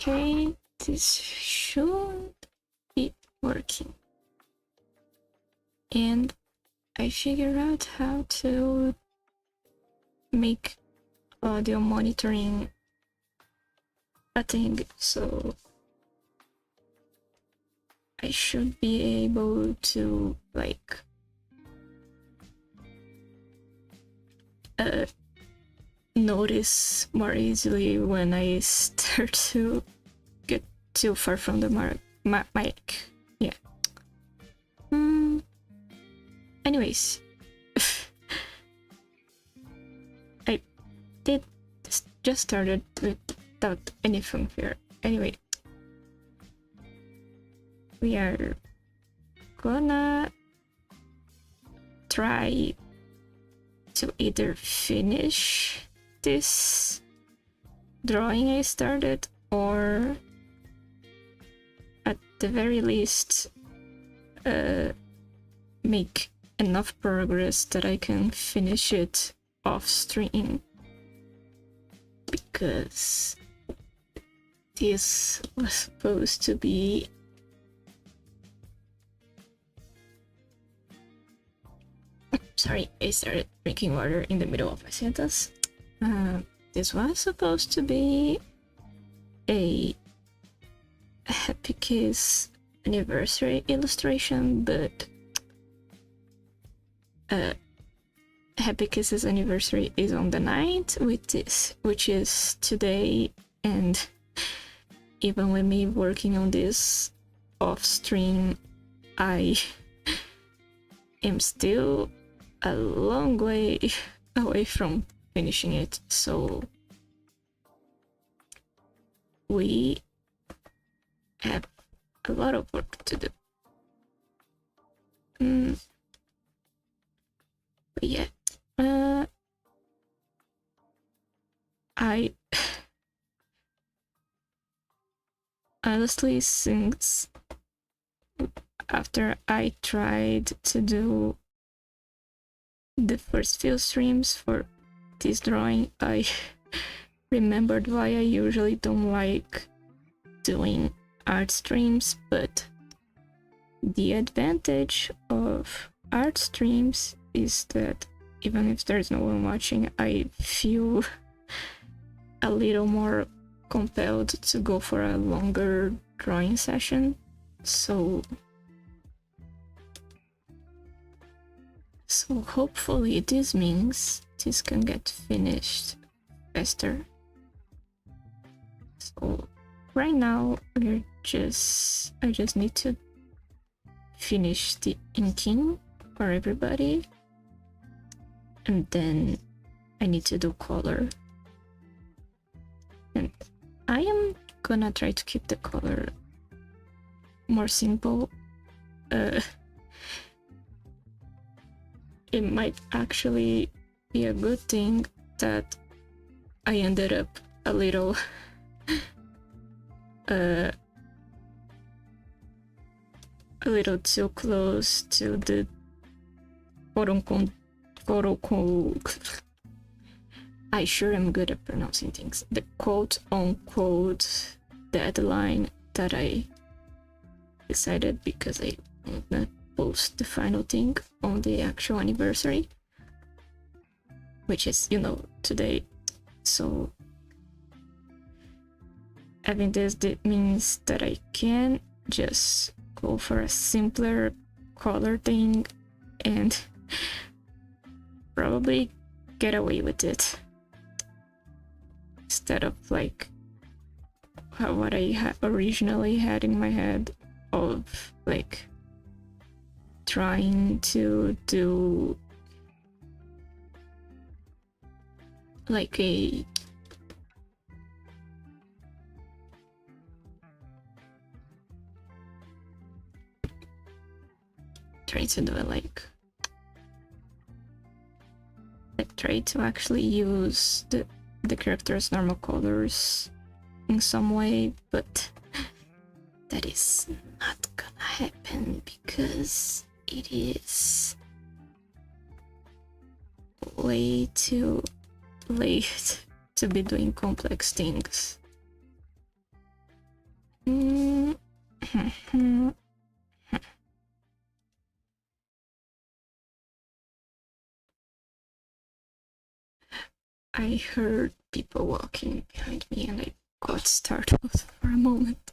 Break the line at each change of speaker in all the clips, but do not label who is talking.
Okay, this should be working. And I figured out how to make audio monitoring a thing, so I should be able to like notice more easily when I start to get too far from the mic. Yeah. Anyways, I did just started without any fanfare. Anyway, we are gonna try to either finish this drawing I started, or at the very least make enough progress that I can finish it off stream, because this was supposed to be sorry, I started drinking water in the middle of my sentence. This was supposed to be a Happy Kiss anniversary illustration, but Happy Kiss's anniversary is on the 9th, which is today, and even with me working on this off stream, I am still a long way away from finishing it, so we have a lot of work to do. But yeah, I honestly, since after I tried to do the first few streams for this drawing, I remembered why I usually don't like doing art streams, but the advantage of art streams is that even if there's no one watching, I feel a little more compelled to go for a longer drawing session, so hopefully this means this can get finished faster. So right now I just need to finish the inking for everybody, and then I need to do color, and I am gonna try to keep the color more simple. It might actually be a good thing that I ended up a little too close to the quote-unquote I sure am good at pronouncing things. The quote-unquote deadline that I decided, because I want to post the final thing on the actual anniversary, which is, you know, today. So having this means that I can just go for a simpler color thing and probably get away with it, instead of like what I originally had in my head of like trying to do like a try to actually use the character's normal colors in some way, but that is not gonna happen because it is way too late to be doing complex things. I heard people walking behind me and I got startled for a moment.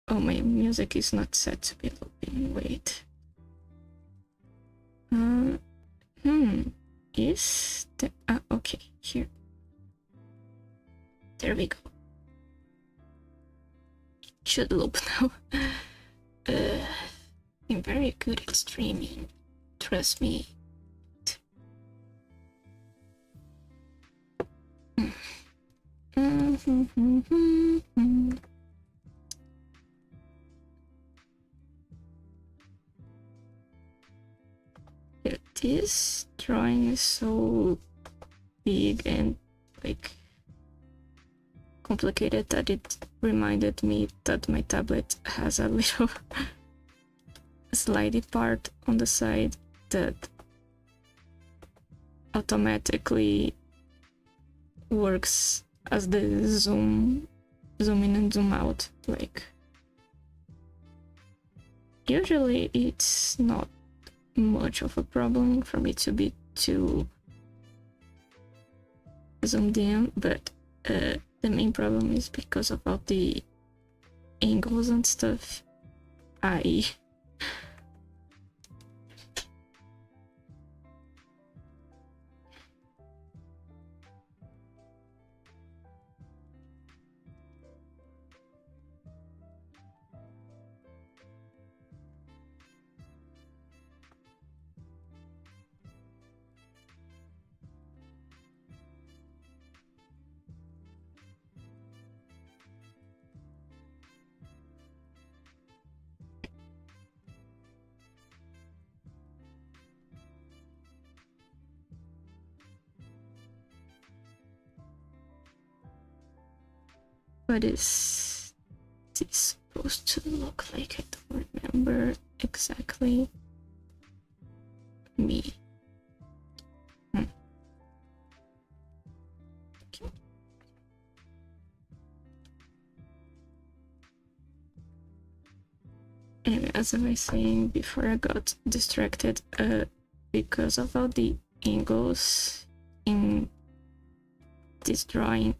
Oh, my music is not set to be looping. Wait. Is the okay, here. There we go. It should loop now. I'm very good at streaming. Trust me. This drawing is so big and like complicated that it reminded me that my tablet has a little slidey part on the side that automatically works as the zoom in and zoom out. Like usually it's not much of a problem for me to be too zoomed in, but the main problem is because of all the angles and stuff. What is this supposed to look like? I don't remember exactly. Me. Okay. Anyway, as I was saying before, I got distracted because of all the angles in this drawing.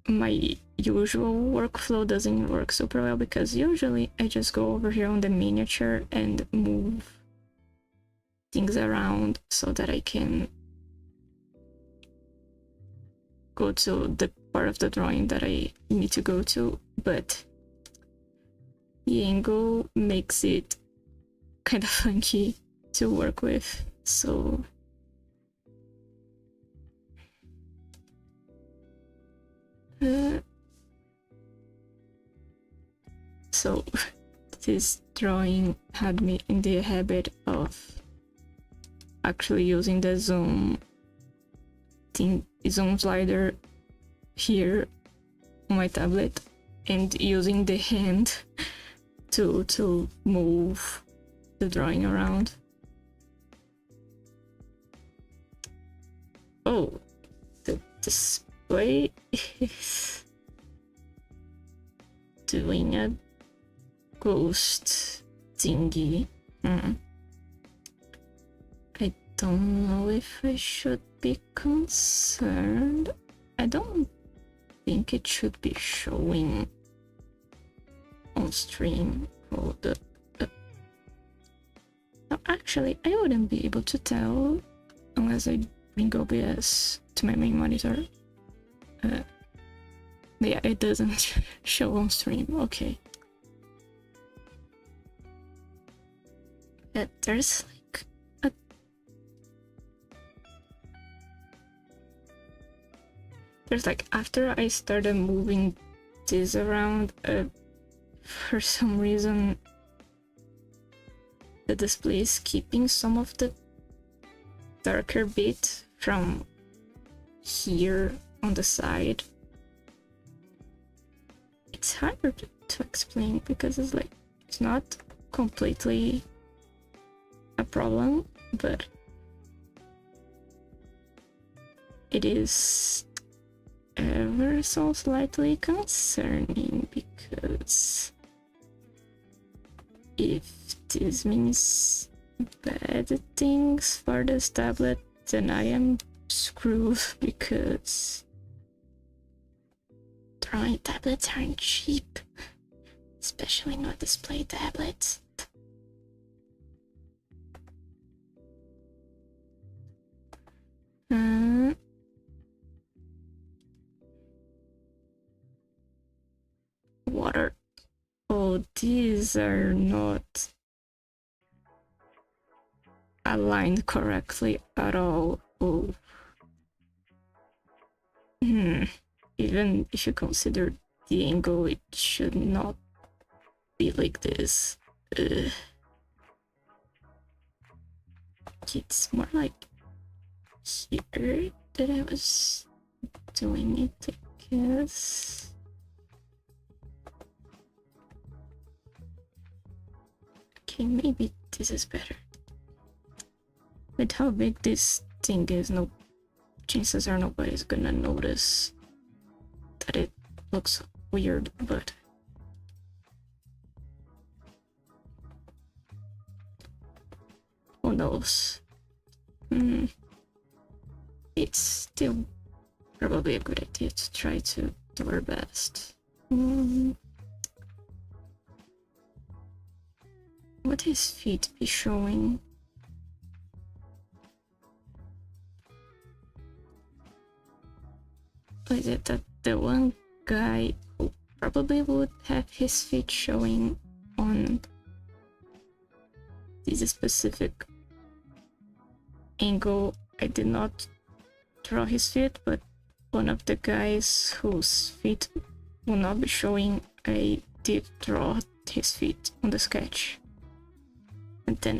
My usual workflow doesn't work super well because usually I just go over here on the miniature and move things around so that I can go to the part of the drawing that I need to go to, but the angle makes it kind of funky to work with, so this drawing had me in the habit of actually using the zoom slider here on my tablet and using the hand to move the drawing around. Oh, the display is doing a ghost thingy. I don't know if I should be concerned. I don't think it should be showing on stream. Hold up. No, actually, I wouldn't be able to tell unless I bring OBS to my main monitor. Yeah, it doesn't show on stream. Okay. There's like after I started moving this around, for some reason the display is keeping some of the darker bit from here on the side. It's hard to explain because it's like it's not completely a problem, but it is ever so slightly concerning because if this means bad things for this tablet, then I am screwed because drawing tablets aren't cheap, especially not display tablets. Water. Oh, these are not aligned correctly at all. Oh. Even if you consider the angle, it should not be like this. It's more like here that I was doing it, I guess. Okay, maybe this is better. With how big this thing is, no chances are nobody's gonna notice that it looks weird, but who knows? It's still probably a good idea to try to do our best. Would his feet be showing? Is it that the one guy who probably would have his feet showing on this specific angle? I did not draw his feet, but one of the guys whose feet will not be showing, I did draw his feet on the sketch. And then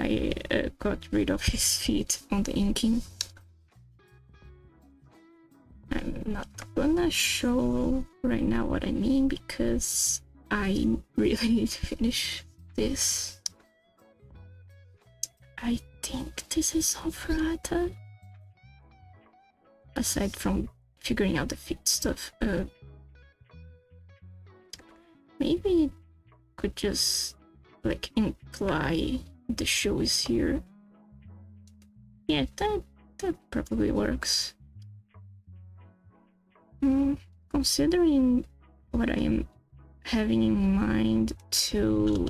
I got rid of his feet on the inking. I'm not gonna show right now what I mean because I really need to finish this. I think this is all for Ata. Aside from figuring out the feet stuff, maybe could just like imply the shoe is here. Yeah, that probably works. Considering what I am having in mind to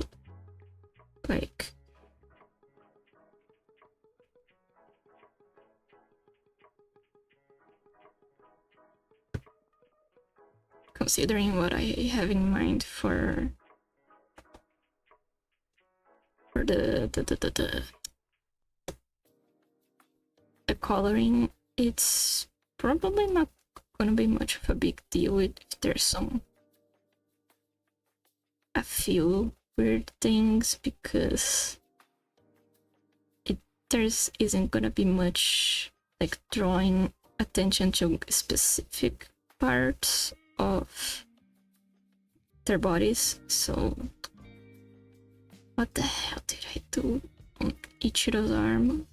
like considering what I have in mind for the coloring, it's probably not gonna be much of a big deal if there's a few weird things, because there isn't gonna be much like drawing attention to specific parts of their bodies. So what the hell did I do on Ichiro's arm?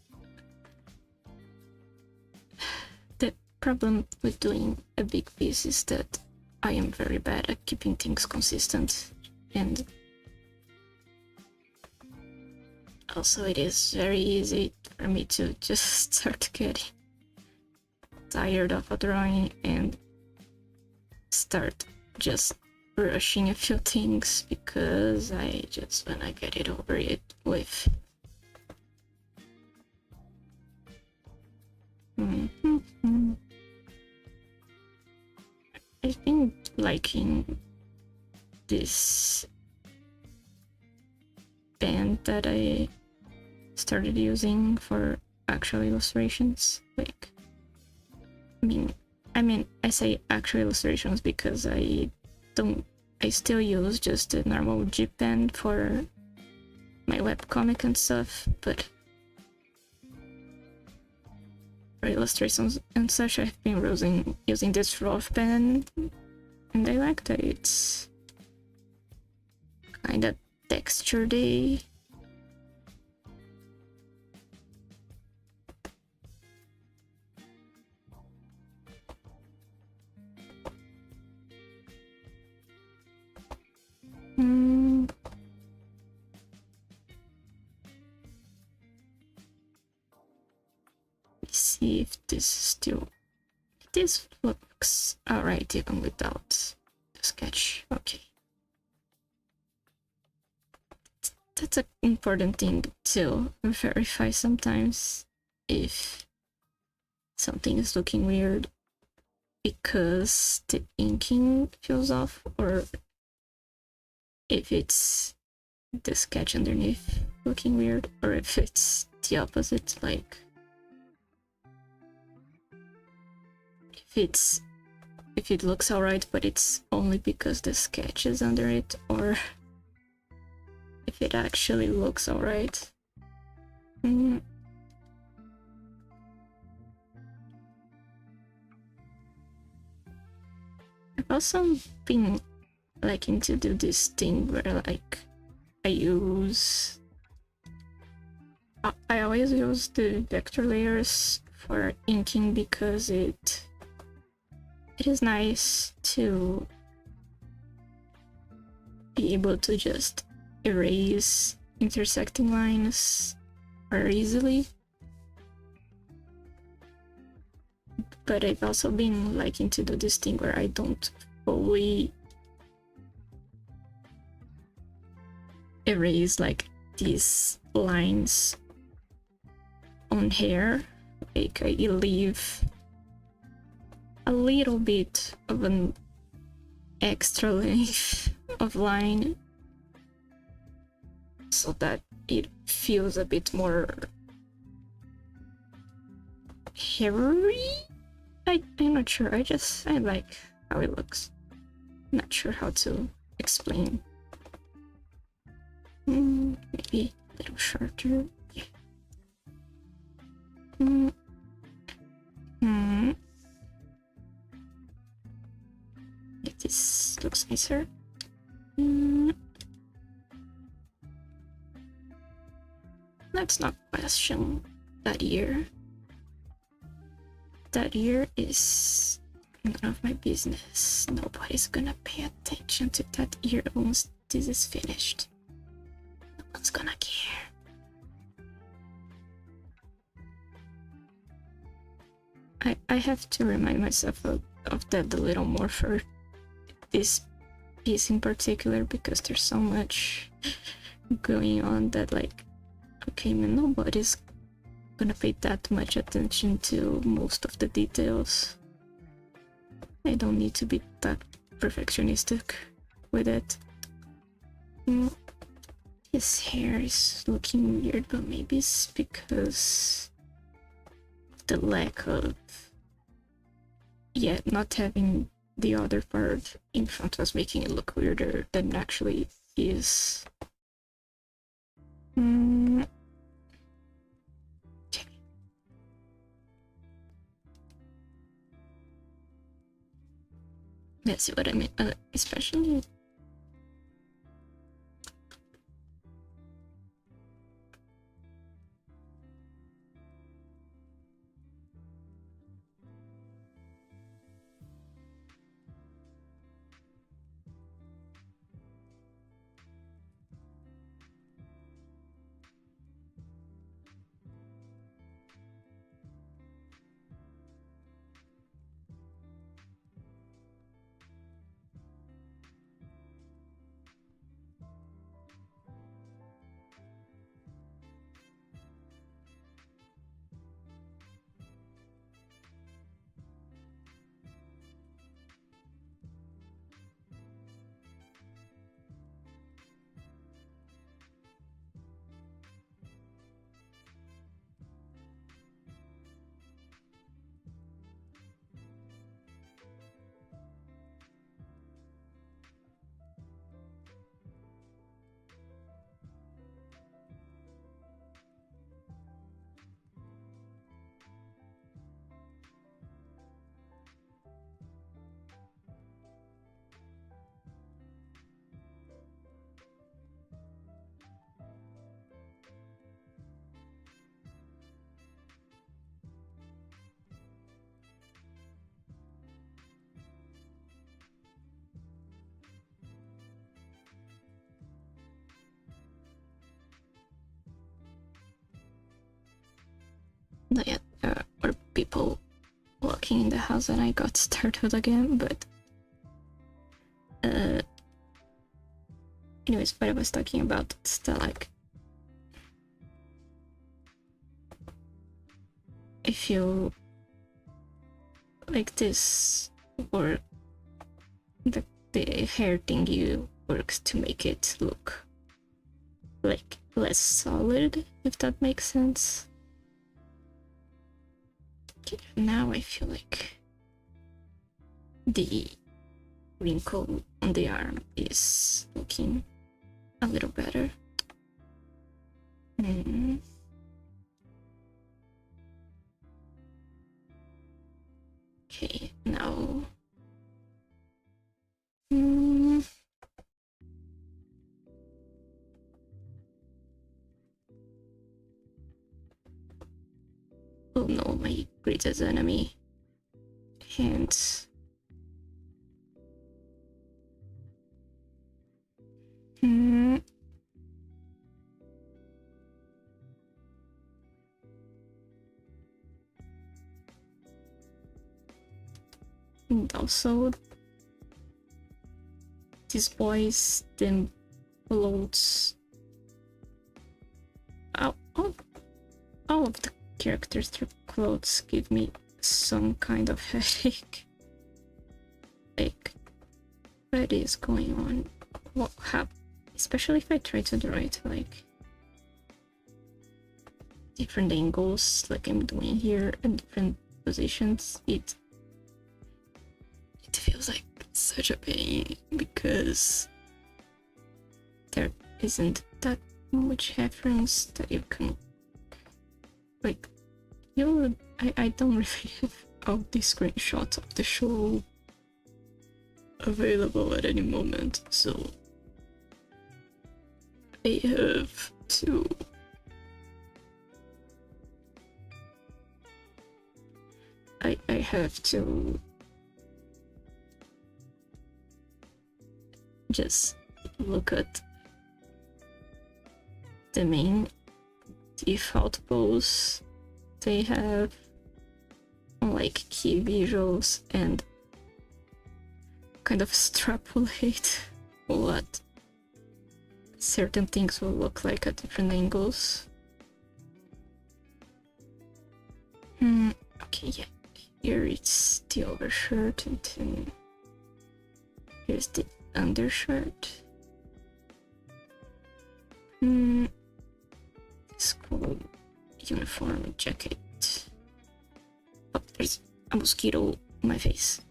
The problem with doing a big piece is that I am very bad at keeping things consistent, and also it is very easy for me to just start getting tired of a drawing and start just rushing a few things because I just wanna get it over it with. I've been liking this pen that I started using for actual illustrations. Like, I mean, I say actual illustrations because I still use just the normal G pen for my webcomic and stuff, but illustrations and such, I've been using this rough pen, and I like that it's kind of textured-y. Let's see if this still... This looks alright even without the sketch. Okay. That's an important thing to verify sometimes, if something is looking weird because the inking feels off, or if it's the sketch underneath looking weird, or if it's the opposite, like if it looks alright but it's only because the sketch is under it, or if it actually looks alright. I've also been liking to do this thing where like I always use the vector layers for inking because it is nice to be able to just erase intersecting lines very easily. But I've also been liking to do this thing where I don't fully erase like these lines on hair. Like I leave a little bit of an extra length of line so that it feels a bit more hairy. I'm not sure, I like how it looks. Not sure how to explain. Maybe a little shorter. Yeah. Yeah, this looks nicer. Let's not question that ear. That ear is none of my business. Nobody's gonna pay attention to that ear once this is finished. No one's gonna care. I have to remind myself of that a little more for this piece in particular, because there's so much going on that, like, okay, man, nobody's gonna pay that much attention to most of the details. I don't need to be that perfectionistic with it. His hair is looking weird, but maybe it's because the lack of, yeah, not having the other part in front was making it look weirder than it actually is. Okay. Let's see what I mean, especially Yeah, there were people walking in the house and I got startled again, but anyways, what I was talking about is that, like, I feel like this work, the hair thingy works to make it look like less solid, if that makes sense. Okay, now I feel like the wrinkle on the arm is looking a little better. Okay, now oh no, my greatest enemy. Hands. And also, these boys, them clothes. All of the characters' their clothes give me some kind of headache. Like, what is going on? What happened? Especially if I try to draw it like different angles, like I'm doing here, and different positions, it feels like such a pain because there isn't that much reference that you can, like, I don't really have all the screenshots of the show available at any moment, so I have to I have to just look at the main default pose they have on, like, key visuals, and kind of extrapolate what certain things will look like at different angles. Okay, yeah, here it's the overshirt, and then here's the undershirt. School uniform jacket. Oh, there's a mosquito on my face.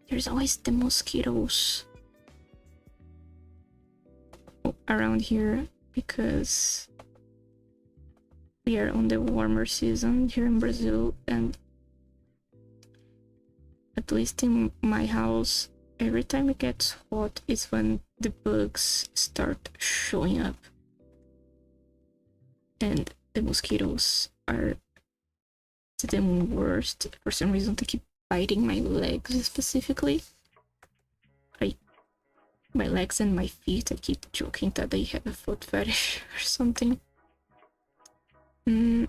There's always the mosquitoes around here because we are on the warmer season here in Brazil, and at least in my house, every time it gets hot is when the bugs start showing up, and the mosquitoes are the worst. For some reason they keep biting my legs specifically. My legs and my feet, I keep joking that they have a foot fetish or something. Let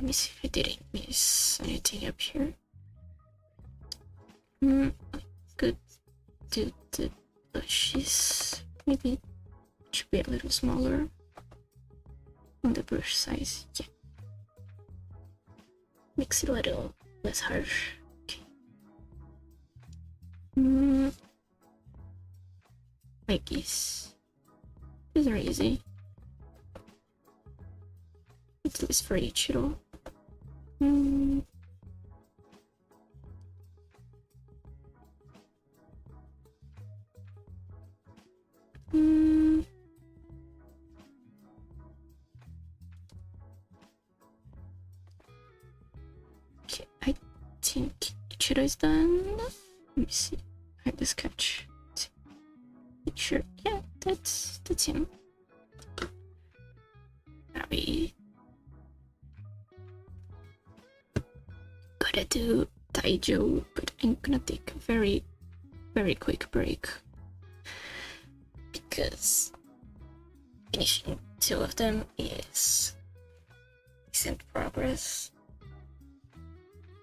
me see if I didn't miss anything up here. Could do the brushes. Maybe it should be a little smaller on the brush size. Yeah. Makes it a little less harsh. Okay. Like this. These are easy. At least for Ichiro. Okay, I think Ichiro is done. Let me see. I have the sketch. Sure, yeah, that's him. Now we gotta do Taijo, but I'm gonna take a very very quick break because finishing 2 of them is decent progress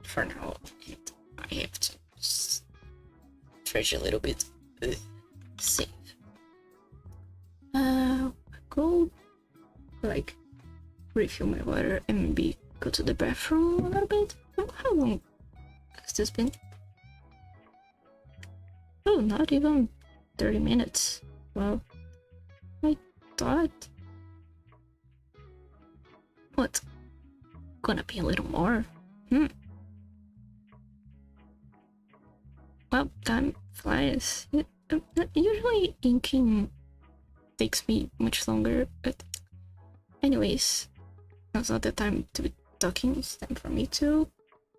for now. And I have to stretch a little bit. Save. Go like refill my water and maybe go to the bathroom a little bit. How long has this been? Oh, not even 30 minutes. Well, I thought what's gonna be a little more. Well, time flies. Usually inking takes me much longer, but anyways, now's not the time to be talking. It's time for me to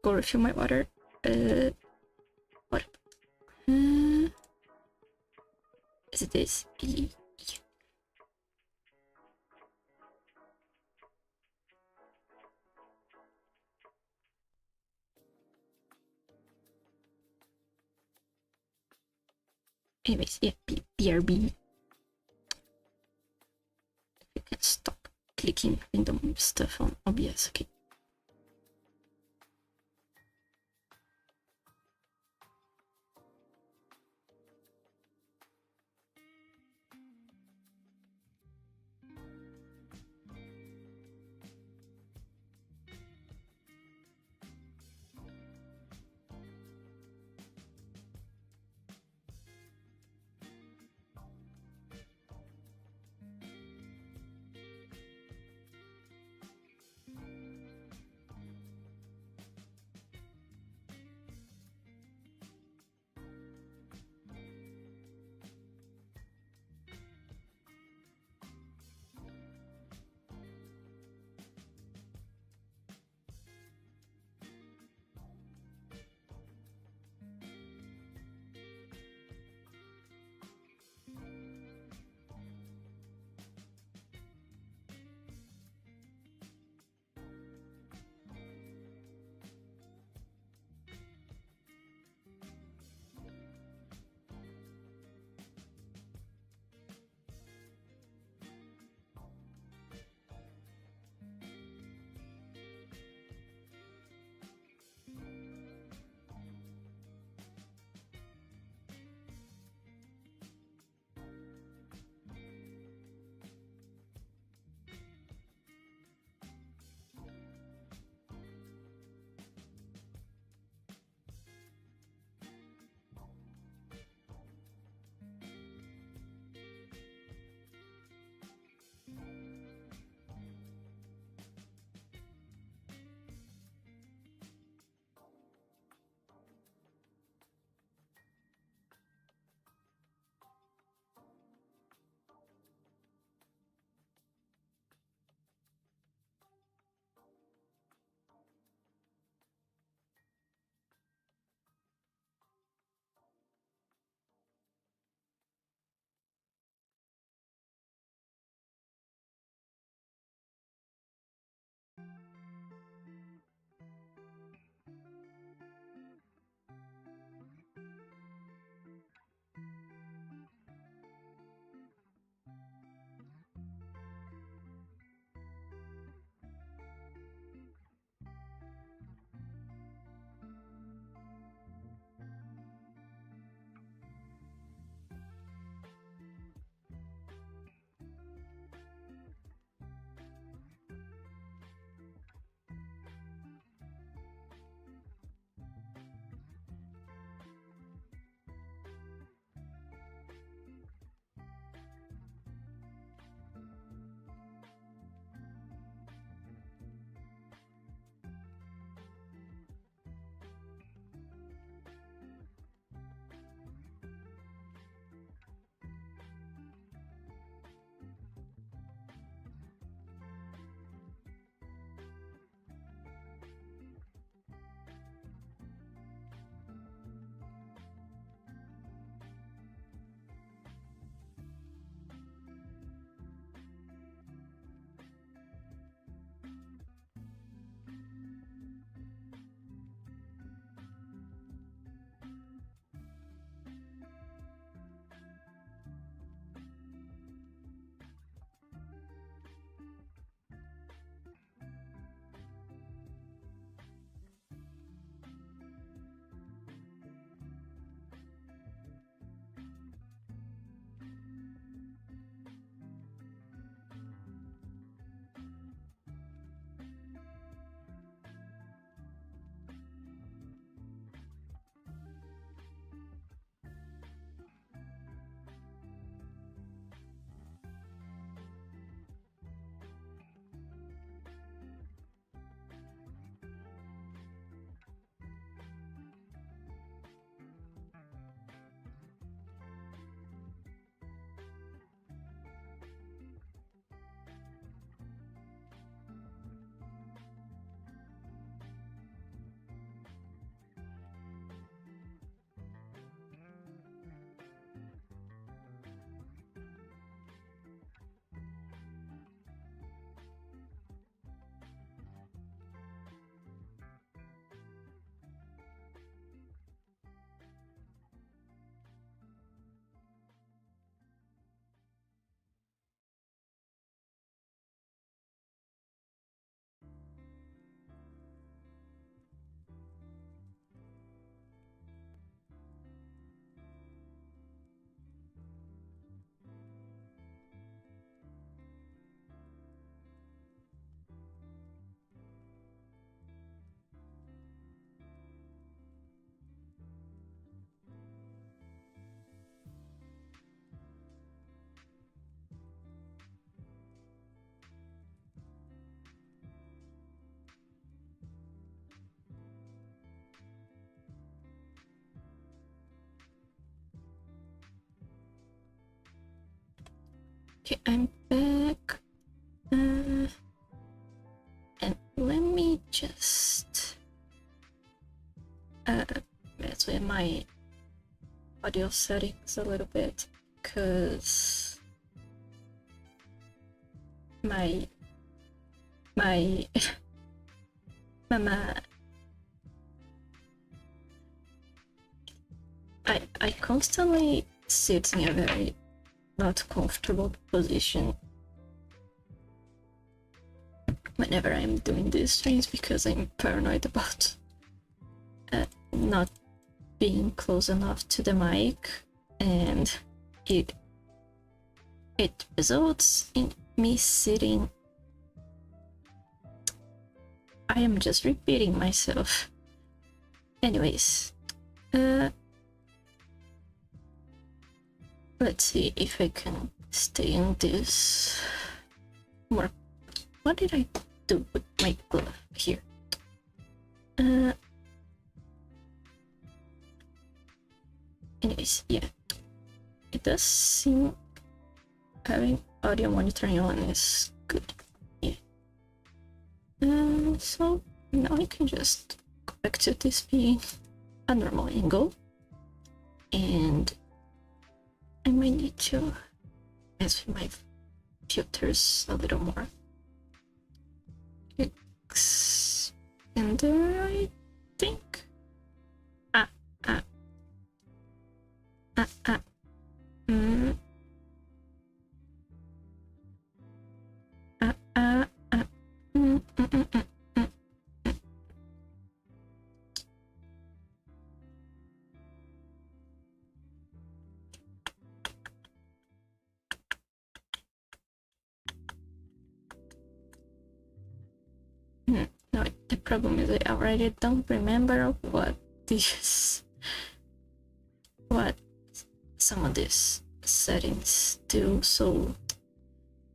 go refill my water. What? Is it this? Anyways, yeah, BRB. You can stop clicking random stuff on OBS, okay? Okay, I'm back. And let me just mess with my audio settings a little bit, because my mama, I constantly sit in a very not comfortable position whenever I'm doing these streams, because I'm paranoid about not being close enough to the mic, and it results in me sitting. I am just repeating myself. Anyways, let's see if I can stay in this more. What did I do with my glove here? Anyways, yeah, it does seem having audio monitoring on is good. Yeah. So now I can just go back to this being a normal angle, and I might need to mess with my filters a little more. And there, I think. No, the problem is I already don't remember what some of these settings do. So,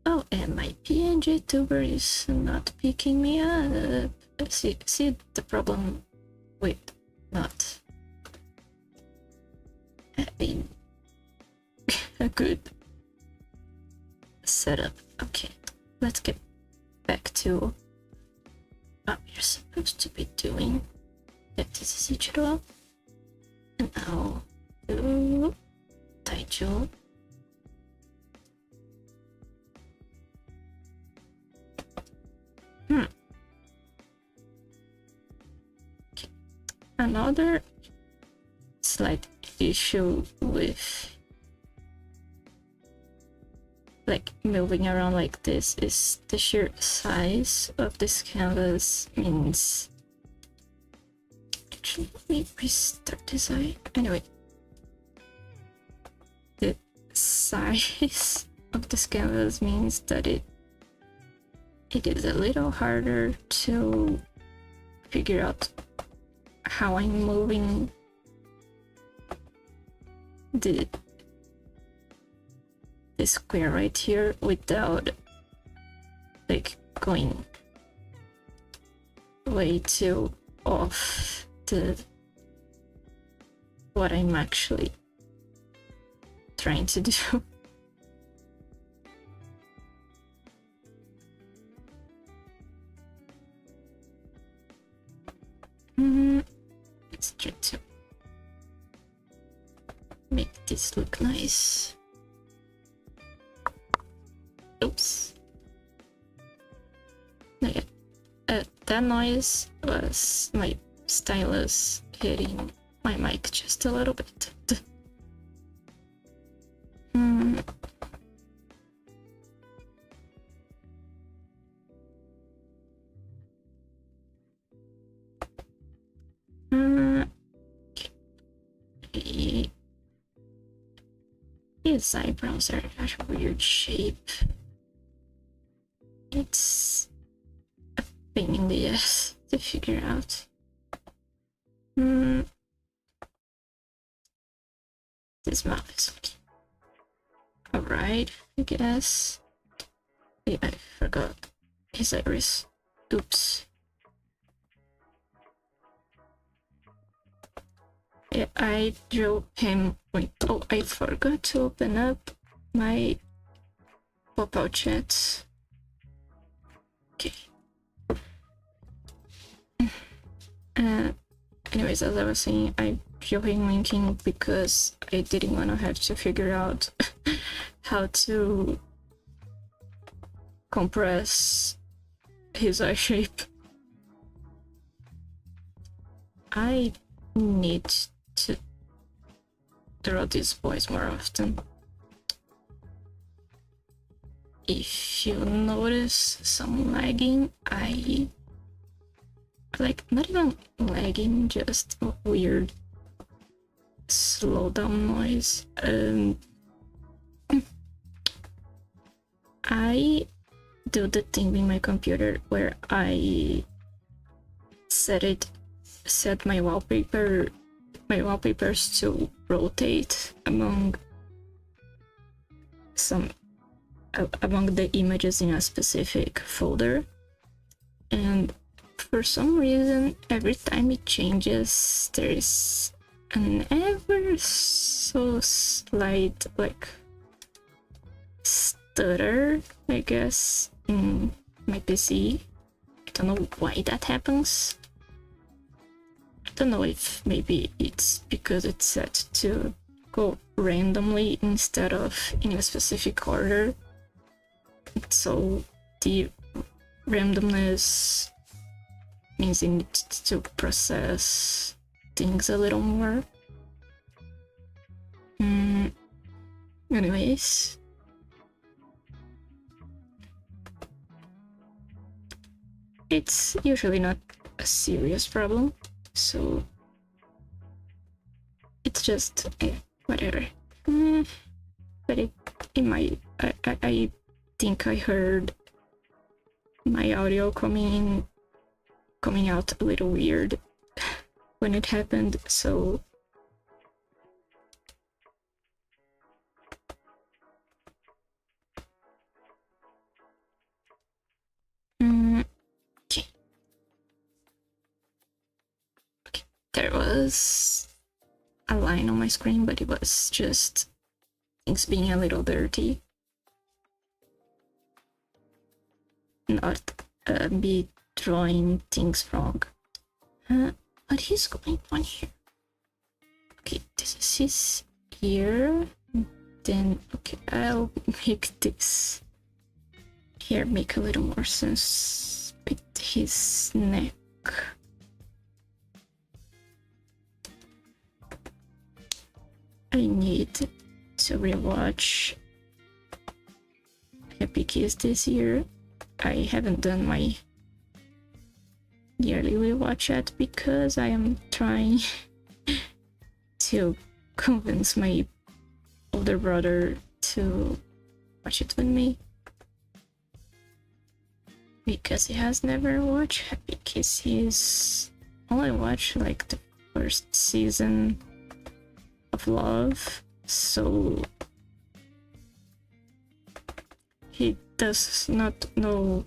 oh, and my PNG tuber is not picking me up. See the problem with not having a good setup. Okay, let's get back to what we're supposed to be doing. If this is digital, and I'll do title. Okay. Another slight issue with like moving around like this is the sheer size of this canvas means. Actually, let me restart this eye. Anyway, the size of this canvas means that it is a little harder to figure out how I'm moving the square right here without like going way too off the what I'm actually trying to do. Let's try to make this look nice. Oops. Okay. That noise was my stylus hitting my mic just a little bit. His eyebrows are a weird shape. It's a pain in the ass to figure out. This mouth is okay. Alright, I guess. Yeah, I forgot his iris. Oops. Yeah, I drew him. Wait, oh, I forgot to open up my pop-out chats. Okay. Anyways, as I was saying, I joined linking because I didn't want to have to figure out how to compress his eye shape. I need to draw these boys more often. If you notice some lagging, I like not even lagging, just a weird slowdown noise. I do the thing with my computer where I set my wallpapers to rotate among the images in a specific folder, and for some reason every time it changes there is an ever so slight like stutter, I guess, in my PC. I don't know why that happens. I don't know if maybe it's because it's set to go randomly instead of in a specific order. So the randomness means it needs to process things a little more. Anyways. It's usually not a serious problem, so it's just whatever. But I think I heard my audio coming out a little weird when it happened, so okay. There was a line on my screen, but it was just things being a little dirty, not me drawing things wrong. What is going on here? Okay, this is his ear. Then, okay, I'll make this here make a little more sense with his neck. I need to rewatch Happy Kiss this year. I haven't done my yearly rewatch yet because I am trying to convince my older brother to watch it with me, because he has never watched Happy Kiss. He's only watched like the first season of Love, so he does not know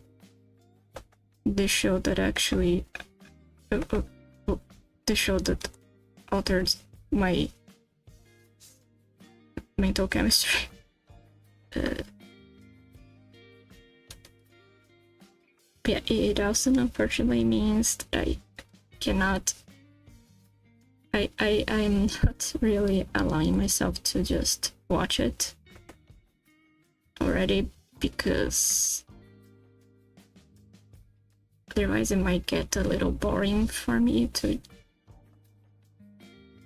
the show that actually the show that altered my mental chemistry. Yeah, it also unfortunately means that I cannot. I'm not really allowing myself to just watch it already, because otherwise it might get a little boring for me to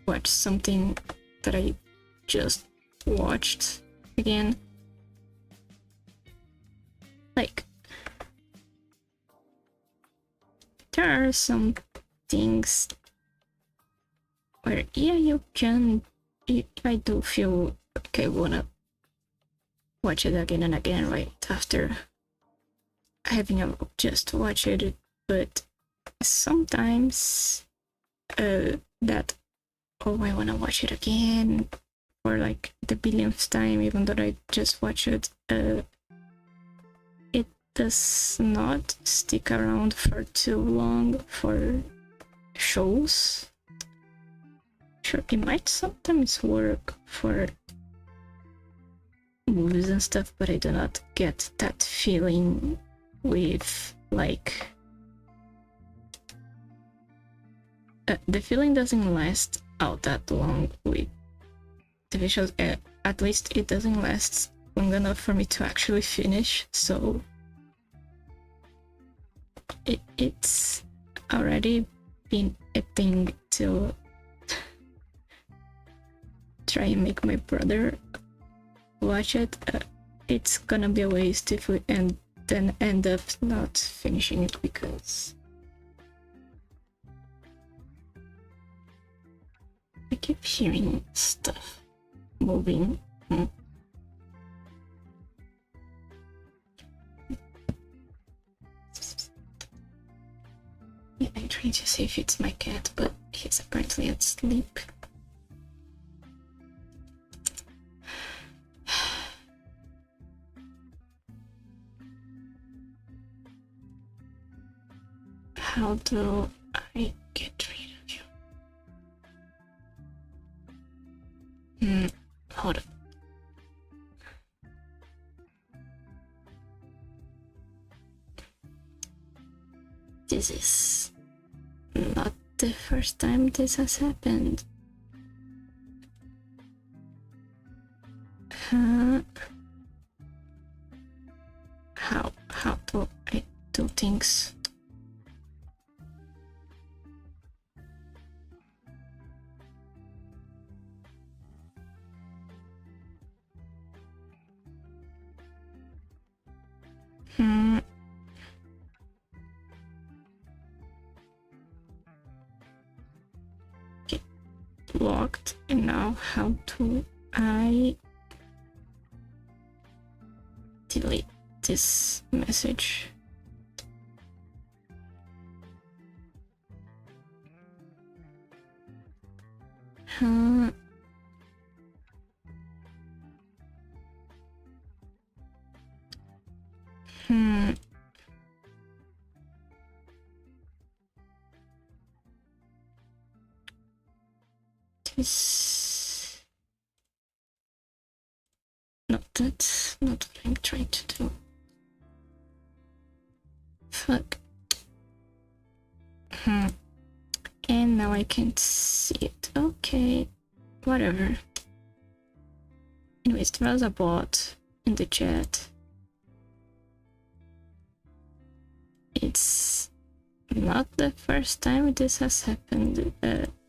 watch something that I just watched again. Like, there are some things where, yeah, I do feel like I wanna watch it again and again right after having just watched it, but sometimes that, oh, I wanna watch it again for like the billionth time, even though I just watched it, it does not stick around for too long for shows. Sure, it might sometimes work for movies and stuff, but I do not get that feeling with like the feeling doesn't last out that long with TV shows. At least it doesn't last long enough for me to actually finish, so it's already been a thing to try and make my brother watch it. It's gonna be a waste if we then end up not finishing it because I keep hearing stuff moving. Yeah, I'm trying to see if it's my cat, but he's apparently asleep. How do I get rid of you? Hold on. This is not the first time this has happened. How do I do things? Okay, locked, and now how do I delete this message? This... No, that's not what I'm trying to do. Fuck. And now I can't see it. Okay, whatever. Anyways, there was a bot in the chat. It's not the first time this has happened.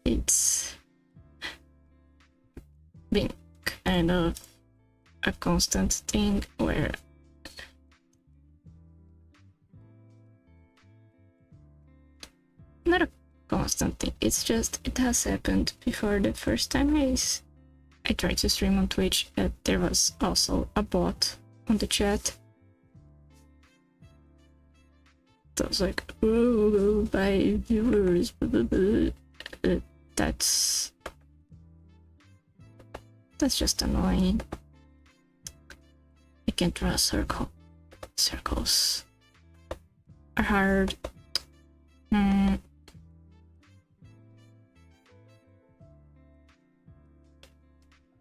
It's been kind of a constant thing where not a constant thing, it's just it has happened before. The first time I tried to stream on Twitch, there was also a bot on the chat. So I was like, oh, bye viewers, blah, blah, blah. That's just annoying. I can't draw a circle. Circles are hard.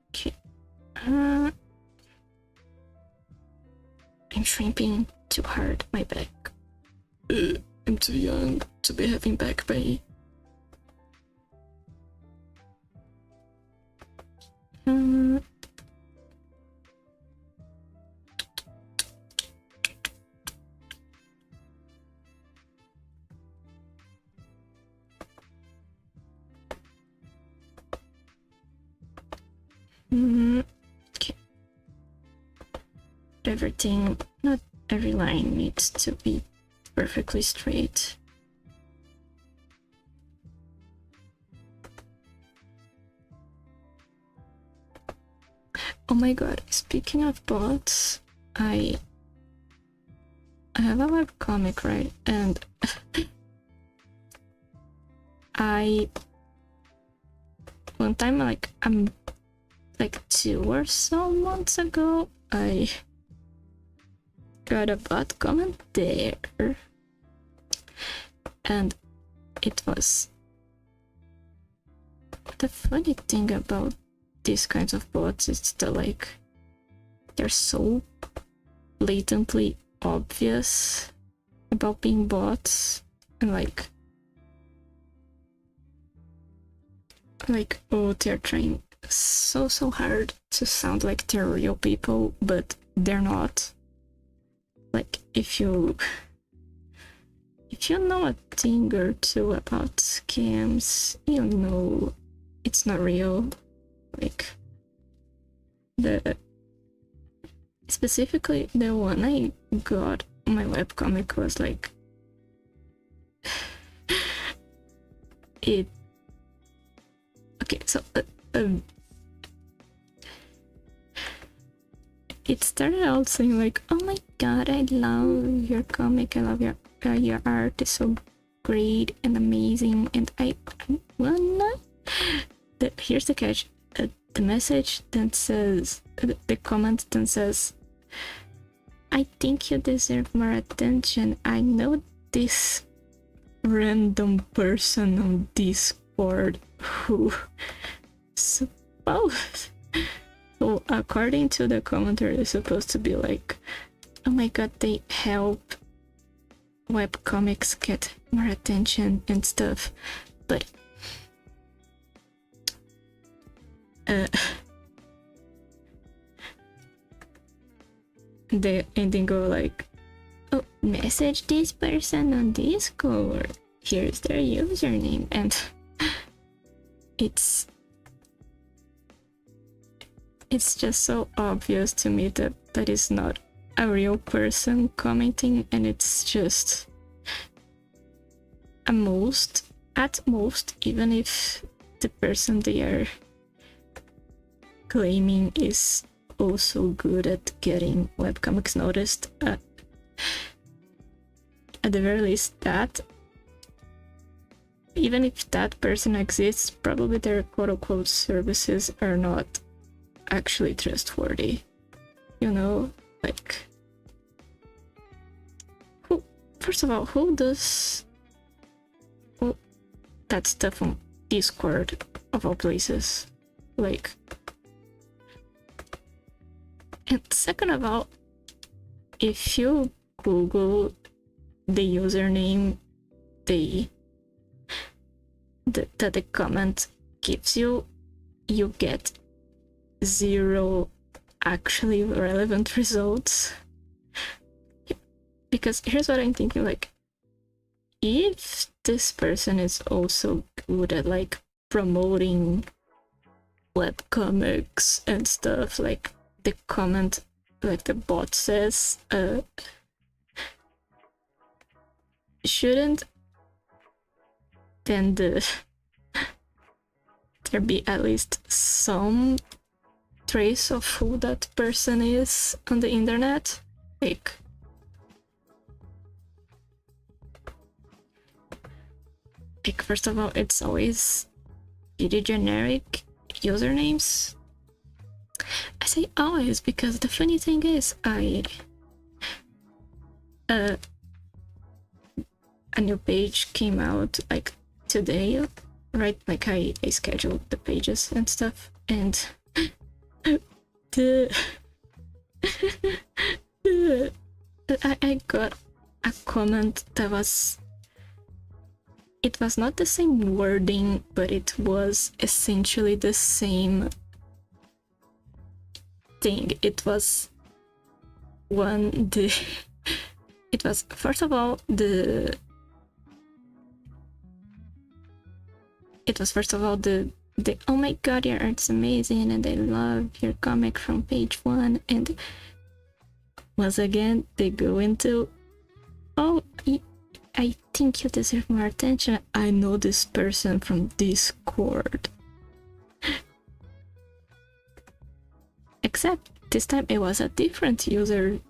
Okay. I'm shrimping too hard my back. I'm too young to be having back pain. Okay. Everything, not every line needs to be perfectly straight. Oh my god, speaking of bots, I have a webcomic, right? And one time, like 2 or so months ago, I got a bot comment there, and it was the funny thing about these kinds of bots is that, like, they're so blatantly obvious about being bots, and like oh, they're trying so hard to sound like they're real people, but they're not. Like, if you know a thing or two about scams, you know it's not real. Like, specifically the one I got my webcomic was like it. Okay, so it started out saying like, "Oh my god, I love your comic. I love your art is so great and amazing." And I wanna. Here's the catch. The message then says, the comment then says, "I think you deserve more attention. I know this random person on Discord who suppose." So according to the commenter, it's supposed to be like, "Oh my god, they help webcomics get more attention and stuff." But the ending go like, "Oh, message this person on Discord. Here's their username," and it's just so obvious to me that that is not a real person commenting, and it's just at most, even if the person they are claiming is also good at getting webcomics noticed, at the very least, that even if that person exists, probably their quote-unquote services are not actually trustworthy, you know? Like, first of all, who does that stuff on Discord of all places? Like, and second of all, if you Google the username that the comment gives you, you get 0 actually relevant results. Because here's what I'm thinking, like, if this person is also good at like promoting webcomics and stuff, like the comment, like the bot says, shouldn't then there be at least some trace of who that person is on the internet? Like, first of all, it's always pretty generic usernames. I say always because the funny thing is, a new page came out like today, right? Like I scheduled the pages and stuff, and I got a comment that was, it was not the same wording, but it was essentially the same thing. It was it was first of all the "Oh my god, your art's amazing and I love your comic from page 1," and once again they go into, "Oh, I think you deserve more attention. I know this person from Discord." Except this time it was a different Discord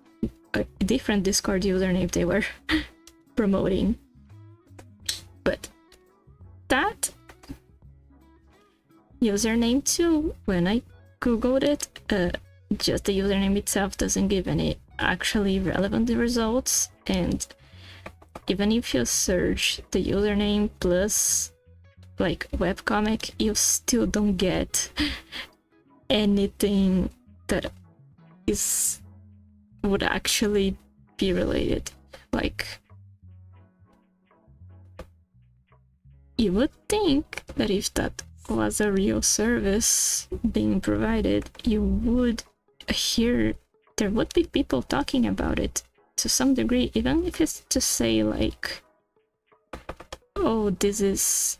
username they were promoting. But that username too, when I googled it, just the username itself doesn't give any actually relevant results, and even if you search the username plus like webcomic, you still don't get anything that this would actually be related. Like, you would think that if that was a real service being provided, you would hear, there would be people talking about it to some degree, even if it's to say like, oh, this is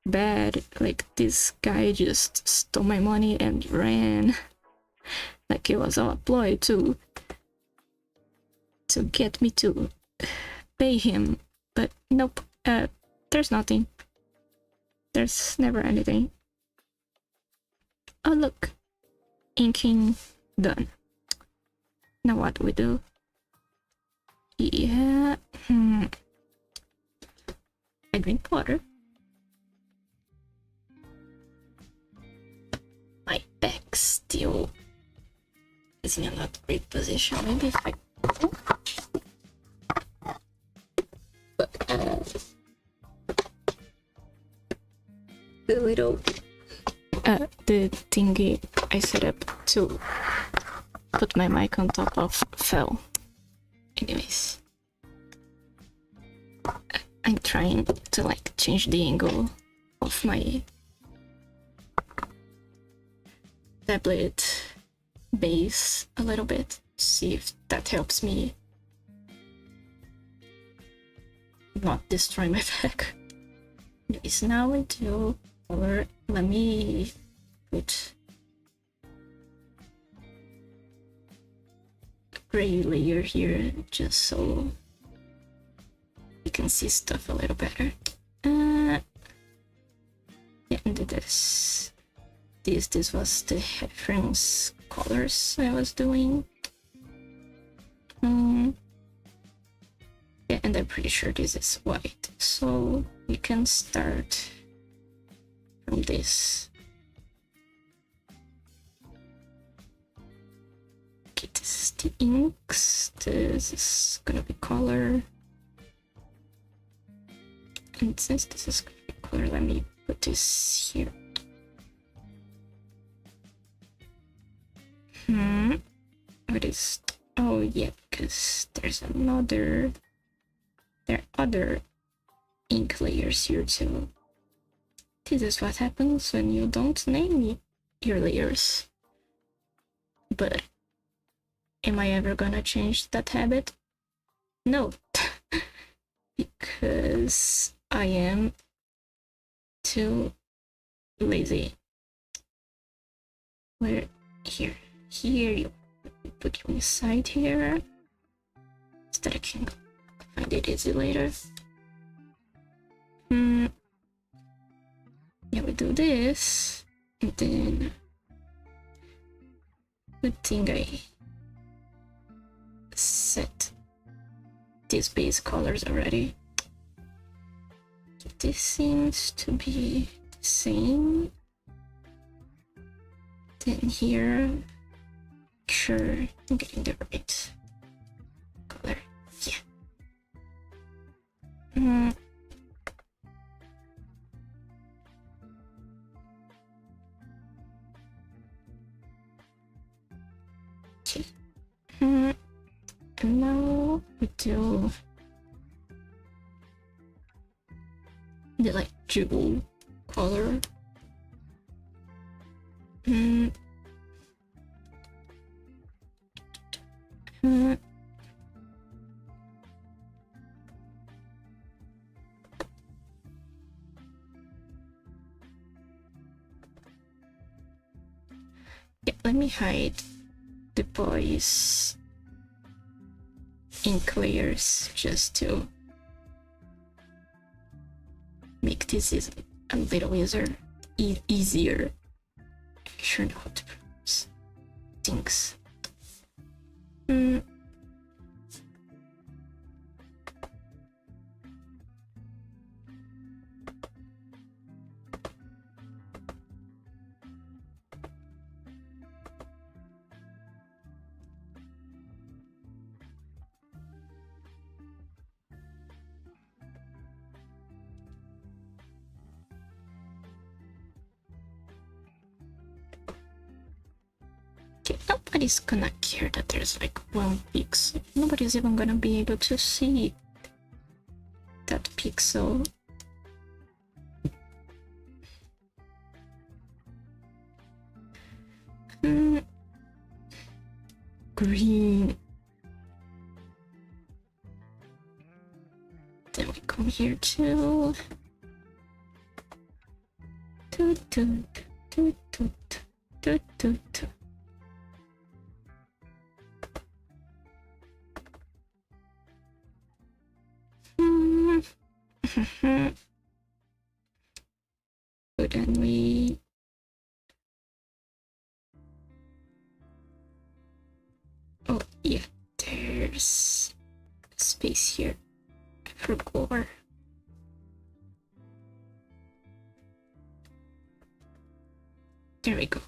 bad, like this guy just stole my money and ran, like it was all a ploy to get me to pay him. But nope, there's nothing. There's never anything. Oh look, inking done. Now what do we do? Yeah, I drink water. My back still is in a not great position. Maybe if I... But, the little... the thingy I set up to put my mic on top of fell. Anyways. I'm trying to like change the angle of my tablet base a little bit, see if that helps me not destroy my back. Anyways, now we do color. Let me put a gray layer here just so you can see stuff a little better. Yeah, and this was the reference colors I was doing. Yeah, and I'm pretty sure this is white, so we can start from this. Okay, this is the inks, this is gonna be color. And since this is gonna be color, let me put this here. What is... oh yeah, because there's another... there are other ink layers here too. This is what happens when you don't name your layers. But am I ever gonna change that habit? No. Because I am too lazy. Where? Here you put you inside here so that I can find it easy later. Yeah, we do this, and then good thing I set these base colors already. This seems to be the same. Then here, sure I'm getting the right color. Yeah. Okay. And now we do the like jewel color. Yeah, let me hide the boys' ink layers just to make this a little easier. I sure know how to pronounce things. Okay, nobody's gonna care that there's like 1 pixel. Nobody's even gonna be able to see that pixel. Green. Then we come here to toot toot toot toot toot toot. So then we oh yeah, there's space here for gore. There we go.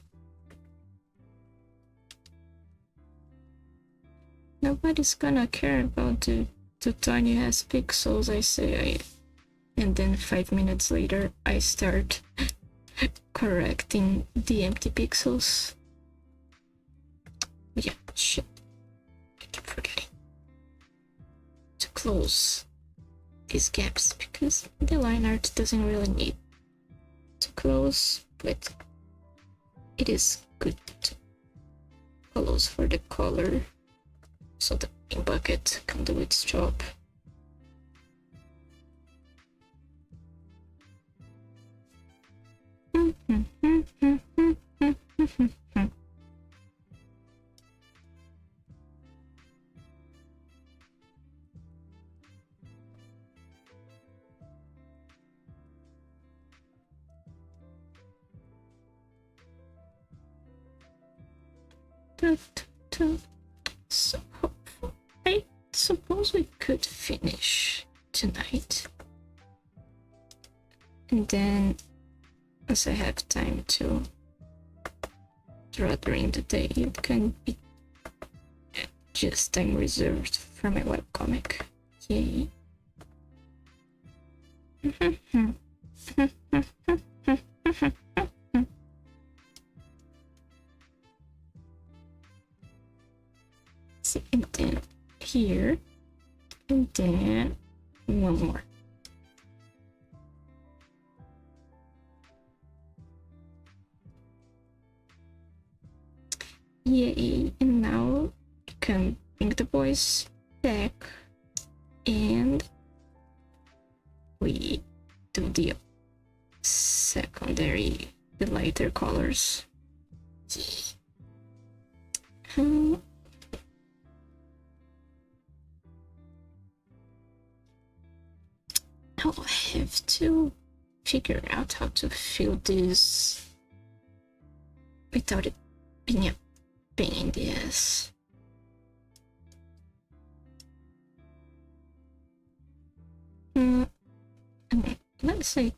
Nobody's gonna care about the tiny ass pixels, I say. And then 5 minutes later, I start correcting the empty pixels. Yeah, shit. I keep forgetting to close these gaps because the line art doesn't really need to close, but it is good to close for the color so the pink bucket can do its job. So I suppose we could finish tonight, and then as I have time to draw during the day, it can be just time reserved for my webcomic. Yay. See, and then here, and then one more. Yay, and now you can bring the boys back and we do the secondary, the lighter colors. I'll have to figure out how to fill this without it being a pain in the ass. Let's say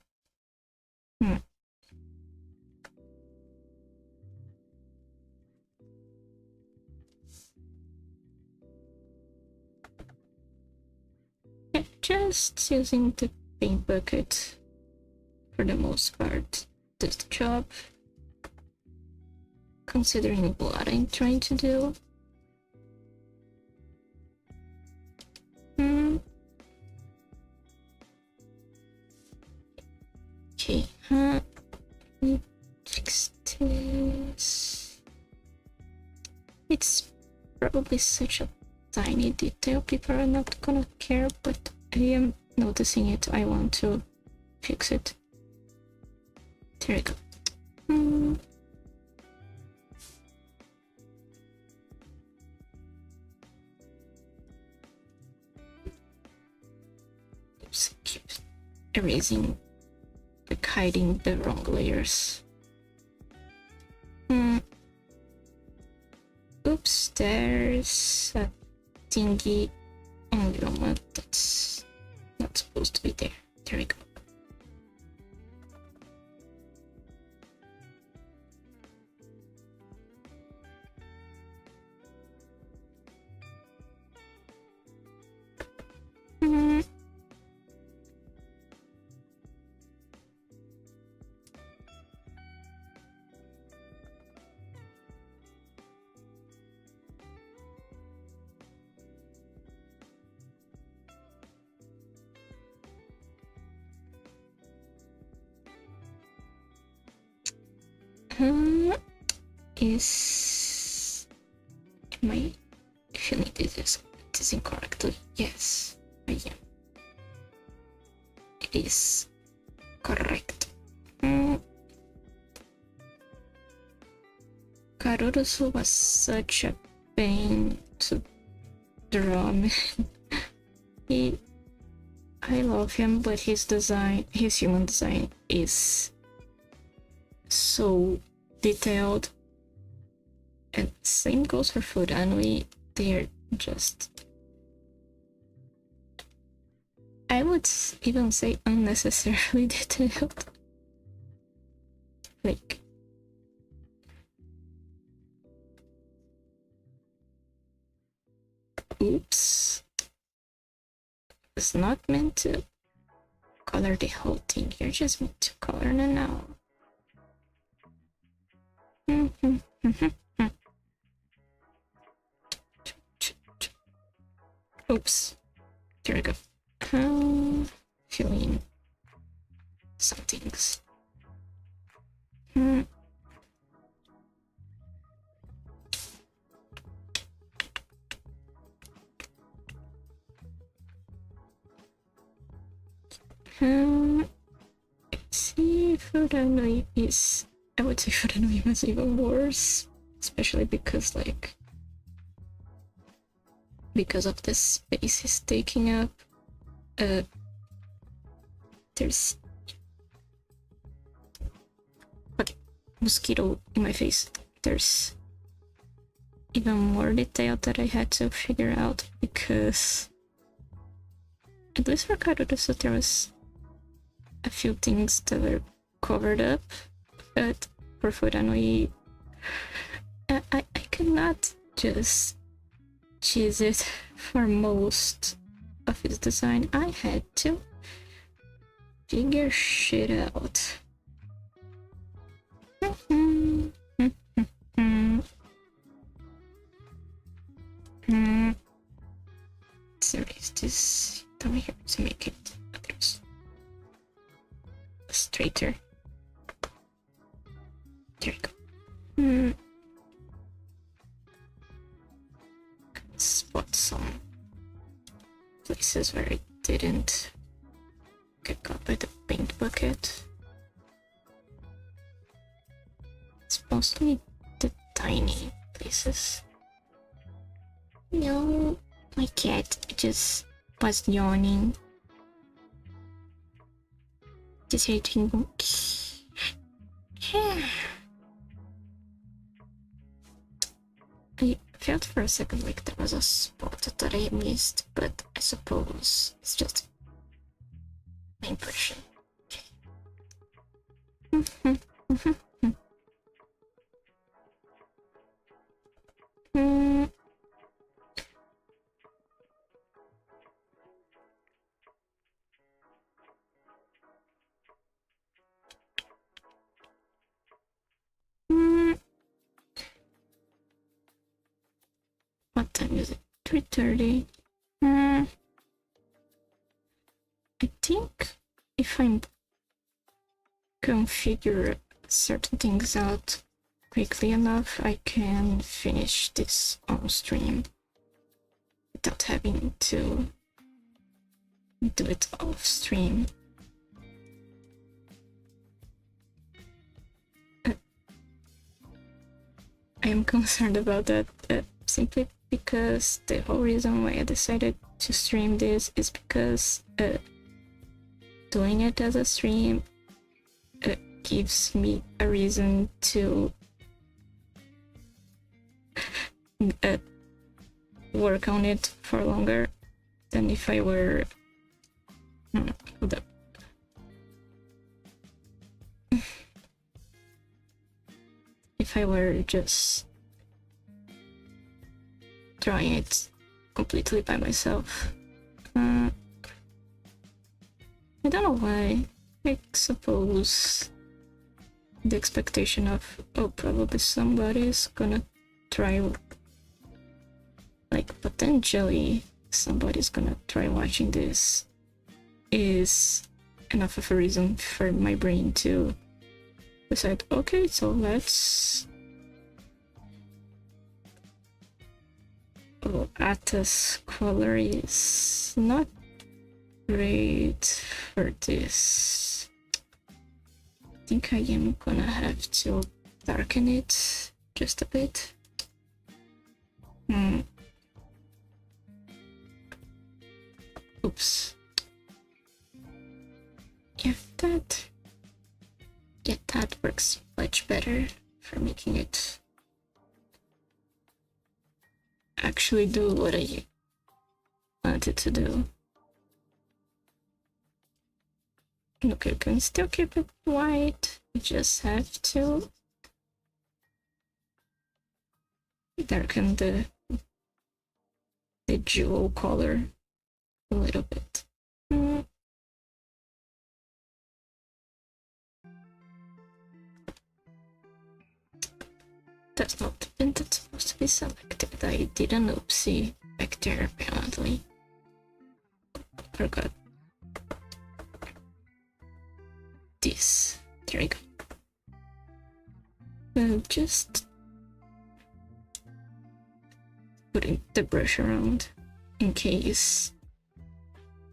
yeah, just using the paint bucket for the most part does the job, considering what I'm trying to do. Okay, let me fix this. It's probably such a tiny detail, people are not gonna care, but I am noticing it. I want to fix it. There we go. Oops, keep erasing, like hiding the wrong layers. Oops, there's a thingy on the one that's not supposed to be there. There we go. Is my feeling this is incorrectly? Yes, I am. It is correct. Karurusu was such a pain to draw, man. I love him, but his human design is so detailed. And same goes for Furanui. They're just, I would even say, unnecessarily detailed. Like, oops. It's not meant to color the whole thing. You're just meant to color the now. Oops. There we go. Filling some things. See, Furanui is, I would say Furanui was even worse, especially because, like, because of the space he's taking up. There's okay, mosquito in my face. There's even more detail that I had to figure out, because at least for Karurusu there was a few things that were covered up, but for Furanui, I cannot just choose it for most of his design. I had to figure shit out. So is this down here to make it straighter? There we go. Spot some places where it didn't get caught by the paint bucket. It's mostly the tiny places. No, my cat just was yawning. Just hating. I felt for a second like there was a spot that I missed, but I suppose it's just my impression. What time is it? 3:30. I think if I configure certain things out quickly enough, I can finish this on stream without having to do it off stream. I am concerned about that simply because the whole reason why I decided to stream this is because doing it as a stream gives me a reason to work on it for longer than if I were hold up. If I were just drawing it completely by myself. I don't know why. I suppose the expectation of, oh, probably somebody's gonna try, like, potentially somebody's gonna try watching this is enough of a reason for my brain to decide, okay, so let's Atta's color is not great for this. I think I am gonna have to darken it just a bit. Oops. Yeah, that works much better for making it actually do what I wanted to do. Okay, you can still keep it white. You just have to darken the jewel color a little bit. That's not the pin that's supposed to be selected. I did an oopsie back there apparently. Forgot this. There we go. Just putting the brush around in case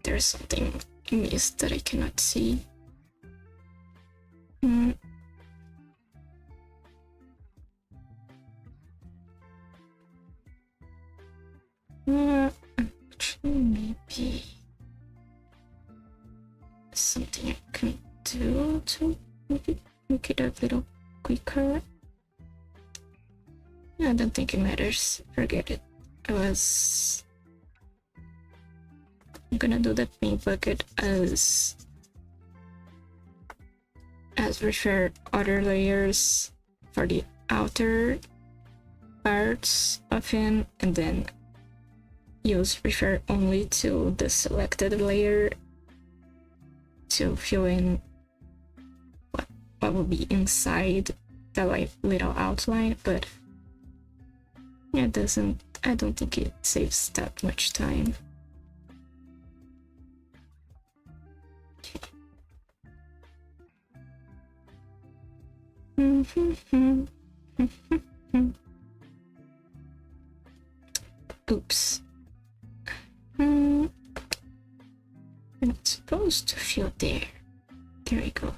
there's something missed that I cannot see. Actually, maybe something I can do to maybe make it a little quicker. Yeah, I don't think it matters. Forget it. I'm gonna do the paint bucket as refer other layers for the outer parts of him, and then use refer only to the selected layer to fill in what will be inside the little outline. But yeah, I don't think it saves that much time. Oops. I'm not supposed to fill there. There we go.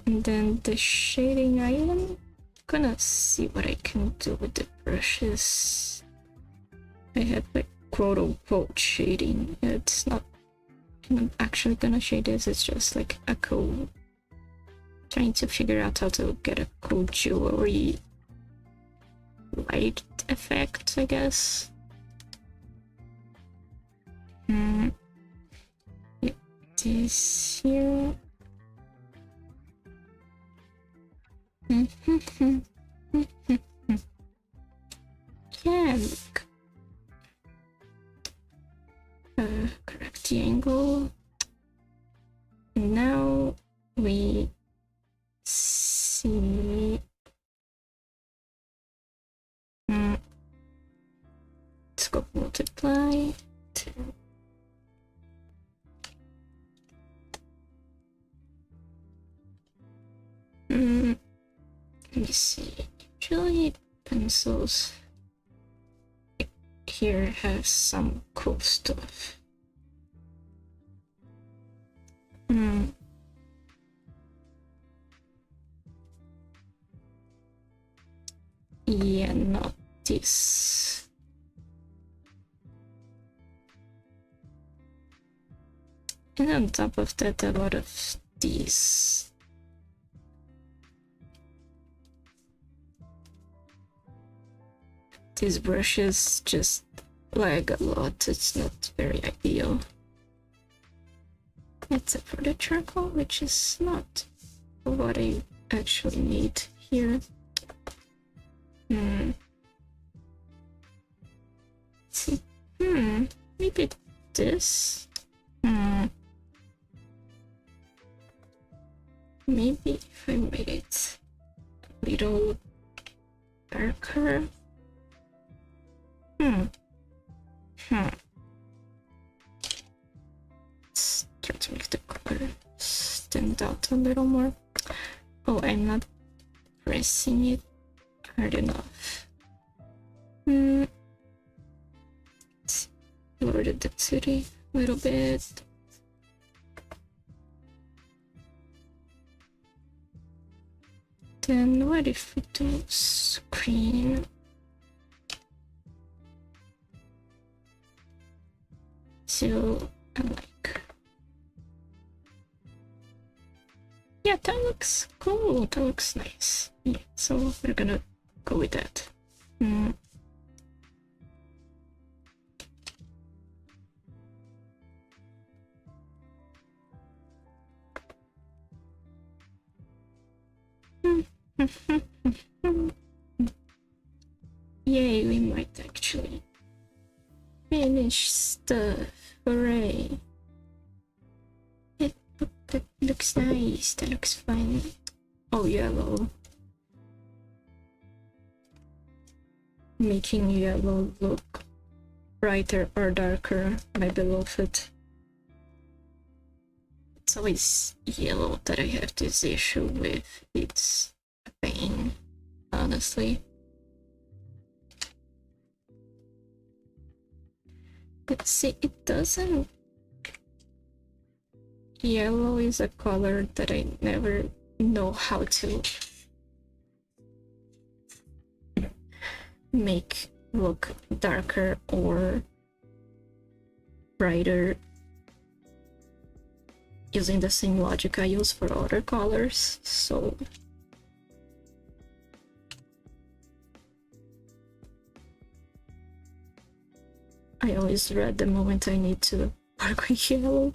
And then the shading, I am gonna see what I can do with the brushes. I have like quote unquote shading. It's not, I'm actually gonna shade this, it's just like a cool, trying to figure out how to get a cool jewelry light effect, I guess. This here. Yeah, look. Correct the angle. Now we see. Scope multiply to. Let me see. Usually pencils here have some cool stuff. Yeah, not this. And on top of that, a lot of these. These brushes just lag a lot. It's not very ideal. Except for the charcoal, which is not what I actually need here. See. Maybe this. Maybe if I made it a little darker. Let's try to make the color stand out a little more. Oh, I'm not pressing it hard enough. Let's lower the density a little bit. Then what if we do screen? So like, yeah, that looks cool. That looks nice. Yeah, so we're gonna go with that. Yay, we might actually finish stuff. Hooray. That looks nice. That looks fun. Oh, yellow. Making yellow look brighter or darker, my beloved. It's always yellow that I have this issue with. It's a pain, honestly. But see, it doesn't... Yellow is a color that I never know how to make look darker or brighter using the same logic I use for other colors, so I always dread the moment I need to work with yellow.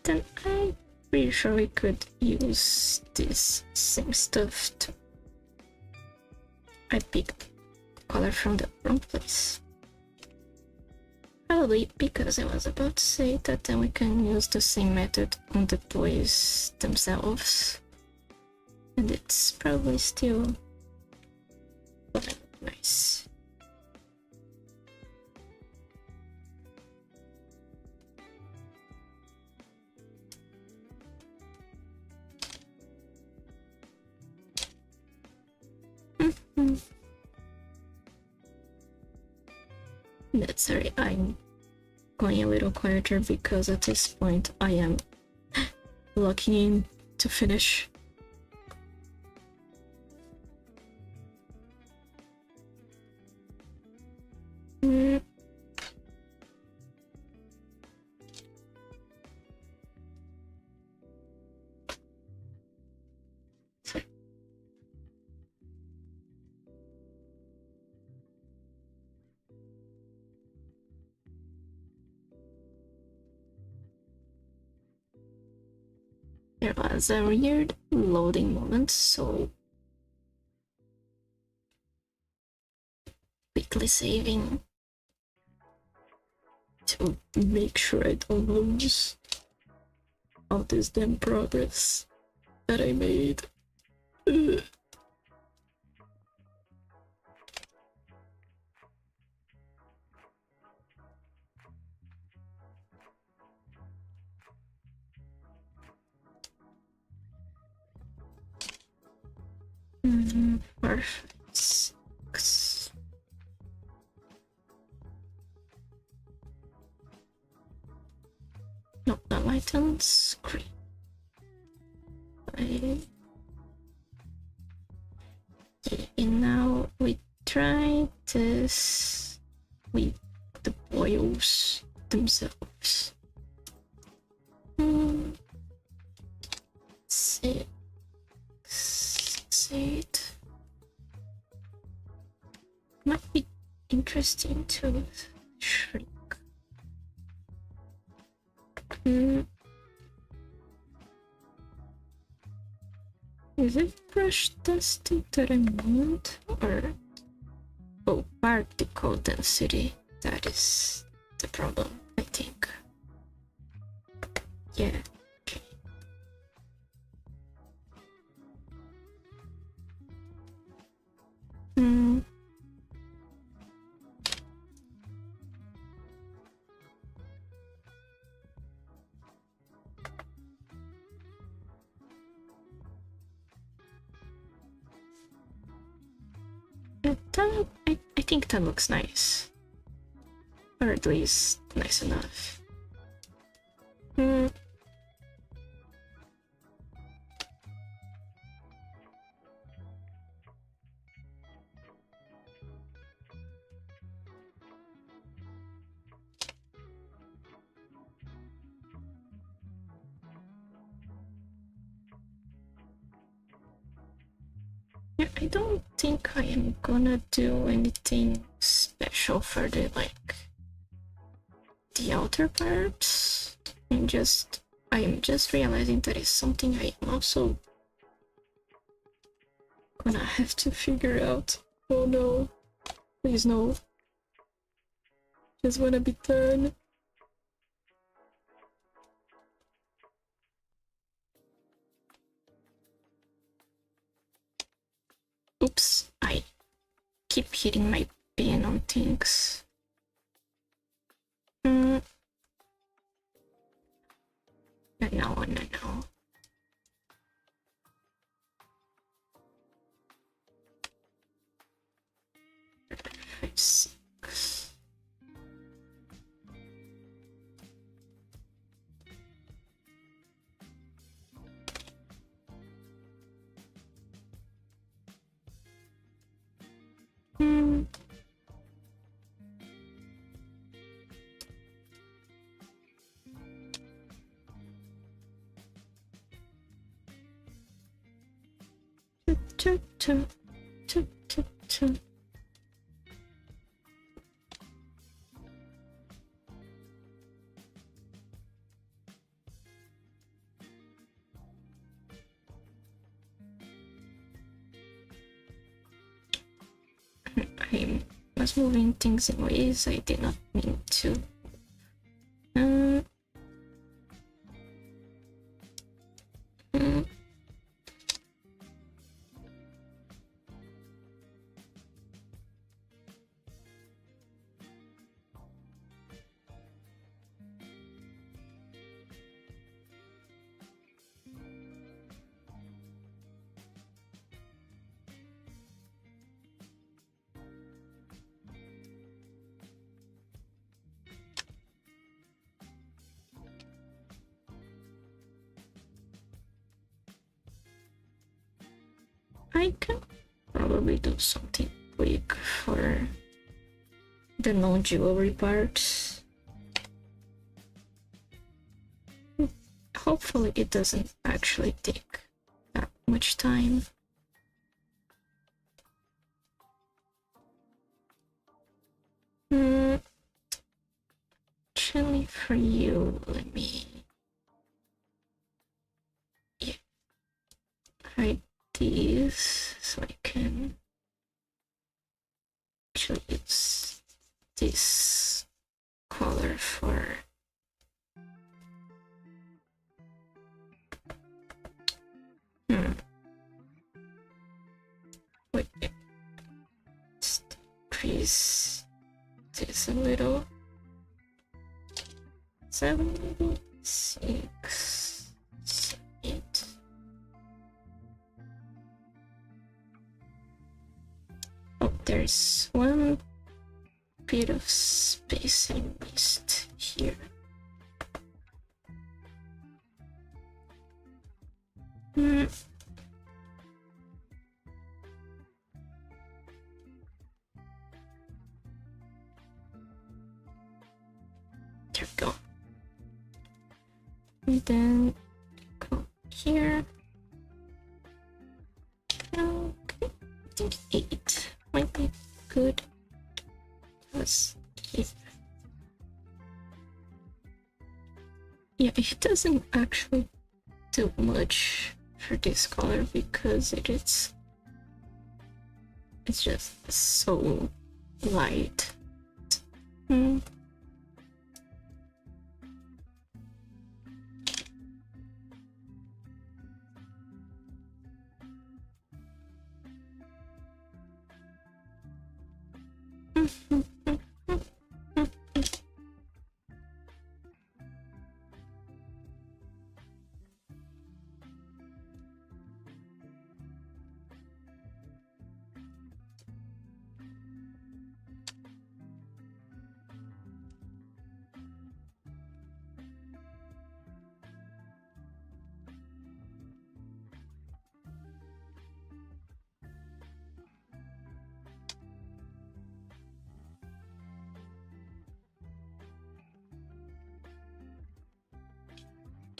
Then I'm pretty sure we could use this same stuff too. I picked color from the wrong place. Probably because I was about to say that then we can use the same method on the toys themselves. And it's probably still nice. That's sorry, I'm going a little quieter because at this point I am locking in to finish. There was a weird loading moment, so quickly saving to make sure I don't lose all this damn progress that I made. Perfect. No, not my talent screen. And now we try this with the boils themselves. 6 it. Might be interesting to shrink. Is it brush density that I want, or particle density? That is the problem, I think. Yeah. Okay. I think that looks nice, or at least nice enough. Yeah, I don't think I am gonna do anything special for the outer parts. I am just realizing that is something I am also gonna have to figure out. Oh no, please no. Just wanna be done. Oops, I keep hitting my pen on things. No. Let's see. I was moving things in ways I did not mean to. I can probably do something quick for the non-jewelry parts. Hopefully it doesn't actually take that much time. Actually, for you, let me hide these so I can actually use this color for wait, let's decrease this a little. 7, 6, 8. Oh, there's one bit of space I missed here. There we go. And then go here. No. think 8 might be good. Plus 8. Yeah, it doesn't actually do much for this color because it's just so light.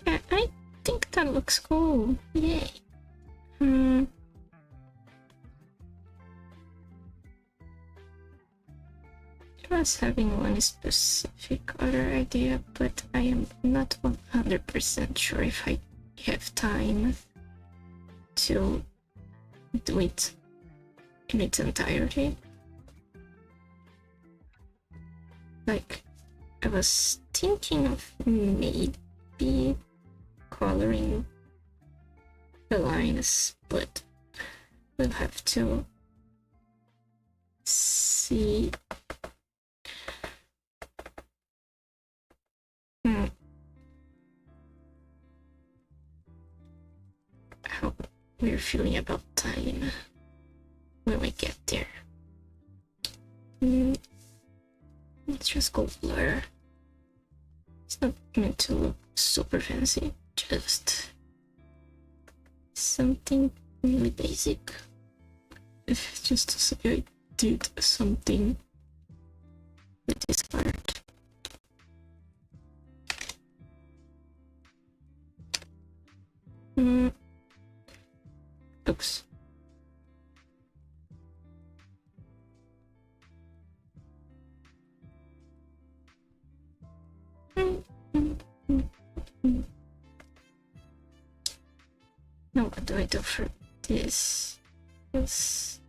Yeah, I think that looks cool. Yay. I was having one specific other idea, but I am not 100% sure if I have time to do it in its entirety. Like, I was thinking of maybe coloring the lines, but we'll have to see. How we're feeling about time when we get there. Let's just go blur. It's not meant to look super fancy, just something really basic. Just to say I did something with this art. Oops. Now what do I do for this? Yes.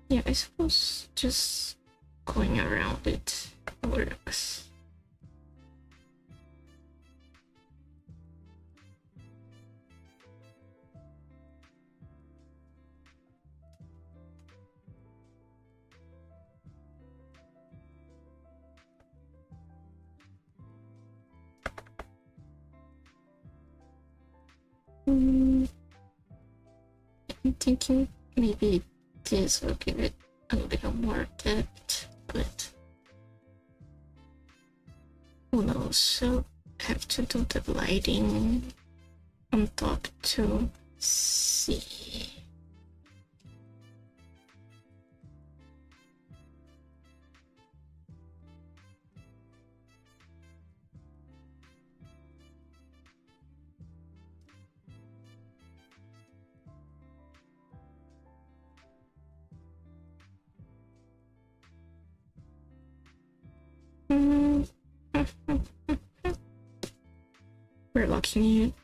Yeah, I suppose just going around it works. I'm thinking maybe this will give it a little more depth, but who knows? So have to do the lighting on top to see. We're locking in.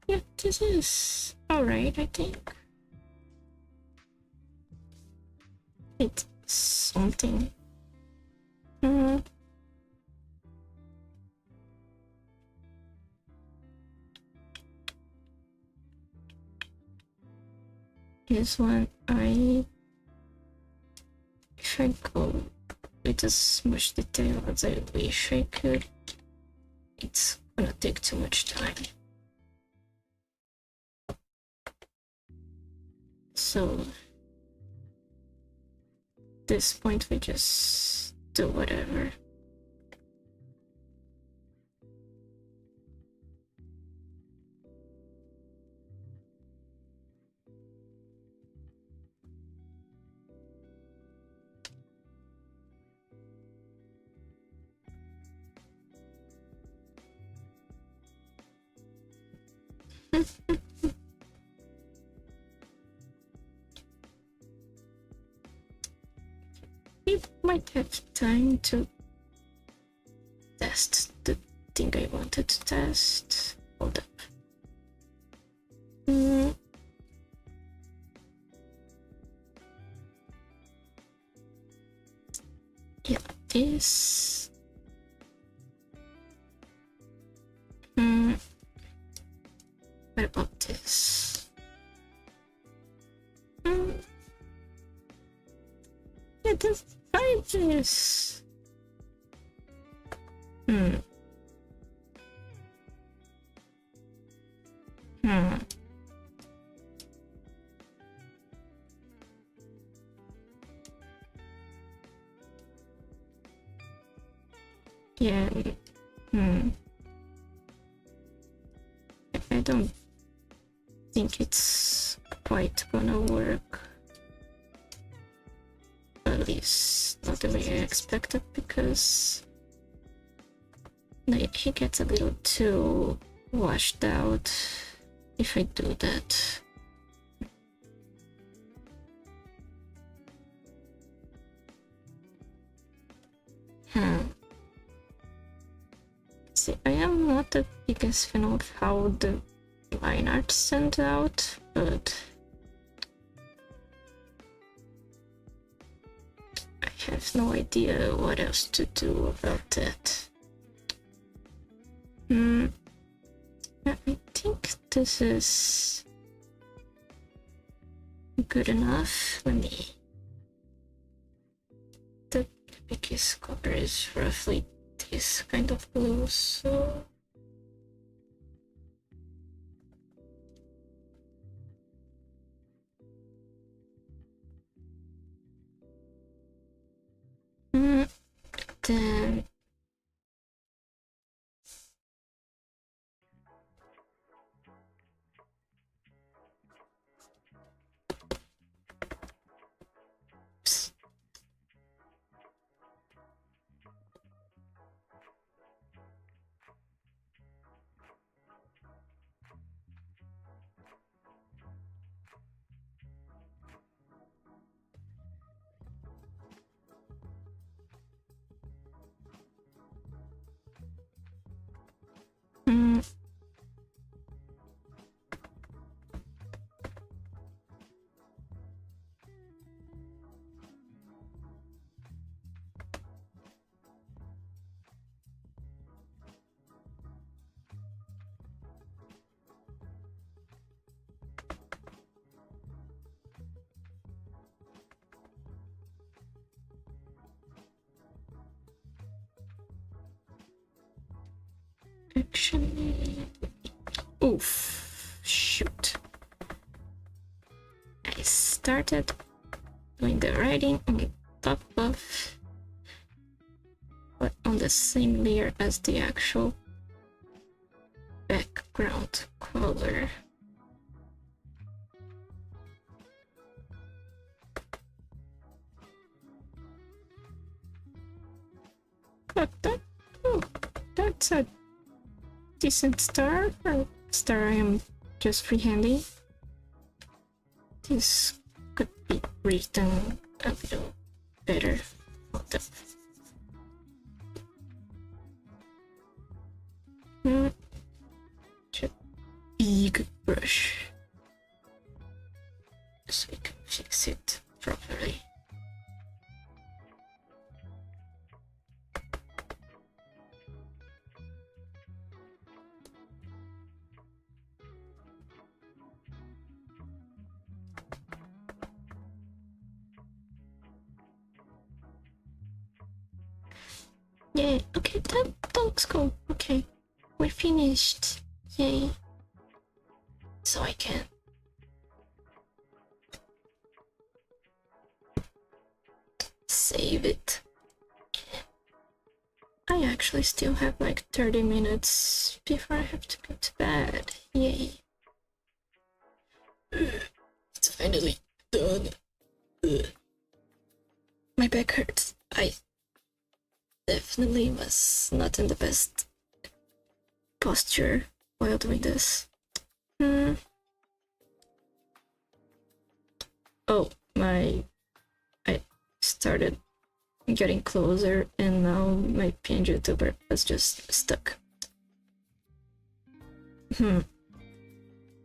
Yeah, this is alright, I think. It's something. This one, if I go with as much detail as I wish I could, it's gonna take too much time. So at this point we just do whatever. We might have time to test the thing I wanted to test. Hold up. Yeah, this. What about this? Yeah, let's try this. Yeah. I don't think it's quite gonna work. At least not the way I expected, because he gets a little too washed out if I do that. See, I am not the biggest fan of how the line art stands out, but I have no idea what else to do about that. I think this is good enough. Let me. The Happy Kiss color is roughly this kind of blue, so. Then. Actually, oof, shoot. I started doing the writing on top of, but on the same layer as the actual background color. But that's a decent star, or star I am just freehanding. This could be written a little better. Big brush so we can fix it properly. Yeah, okay, that looks cool. Okay, we're finished. Yay. So I can save it. I actually still have like 30 minutes before I have to go to bed. Yay. It's finally done. My back hurts. I definitely was not in the best posture while doing this. Oh, I started getting closer and now my pinned YouTuber was just stuck.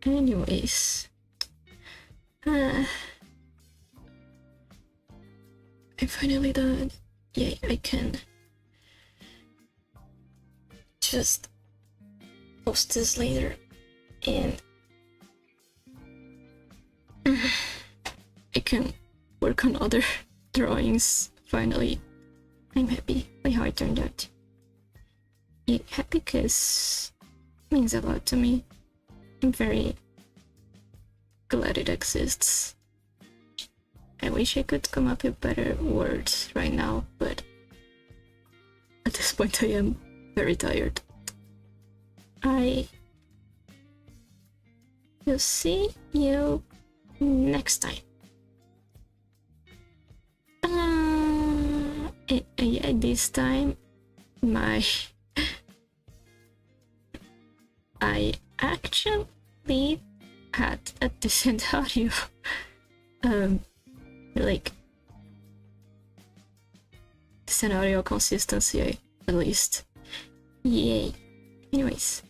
Anyways, I'm finally done. Yay, I can just post this later and I can work on other drawings. Finally, I'm happy with how it turned out. Yeah, Happy Kiss means a lot to me. I'm very glad it exists. I wish I could come up with better words right now, but at this point I am very tired. I will see you next time. Yeah, this time I actually had a decent audio. Like decent audio consistency at least. Yay. Anyways,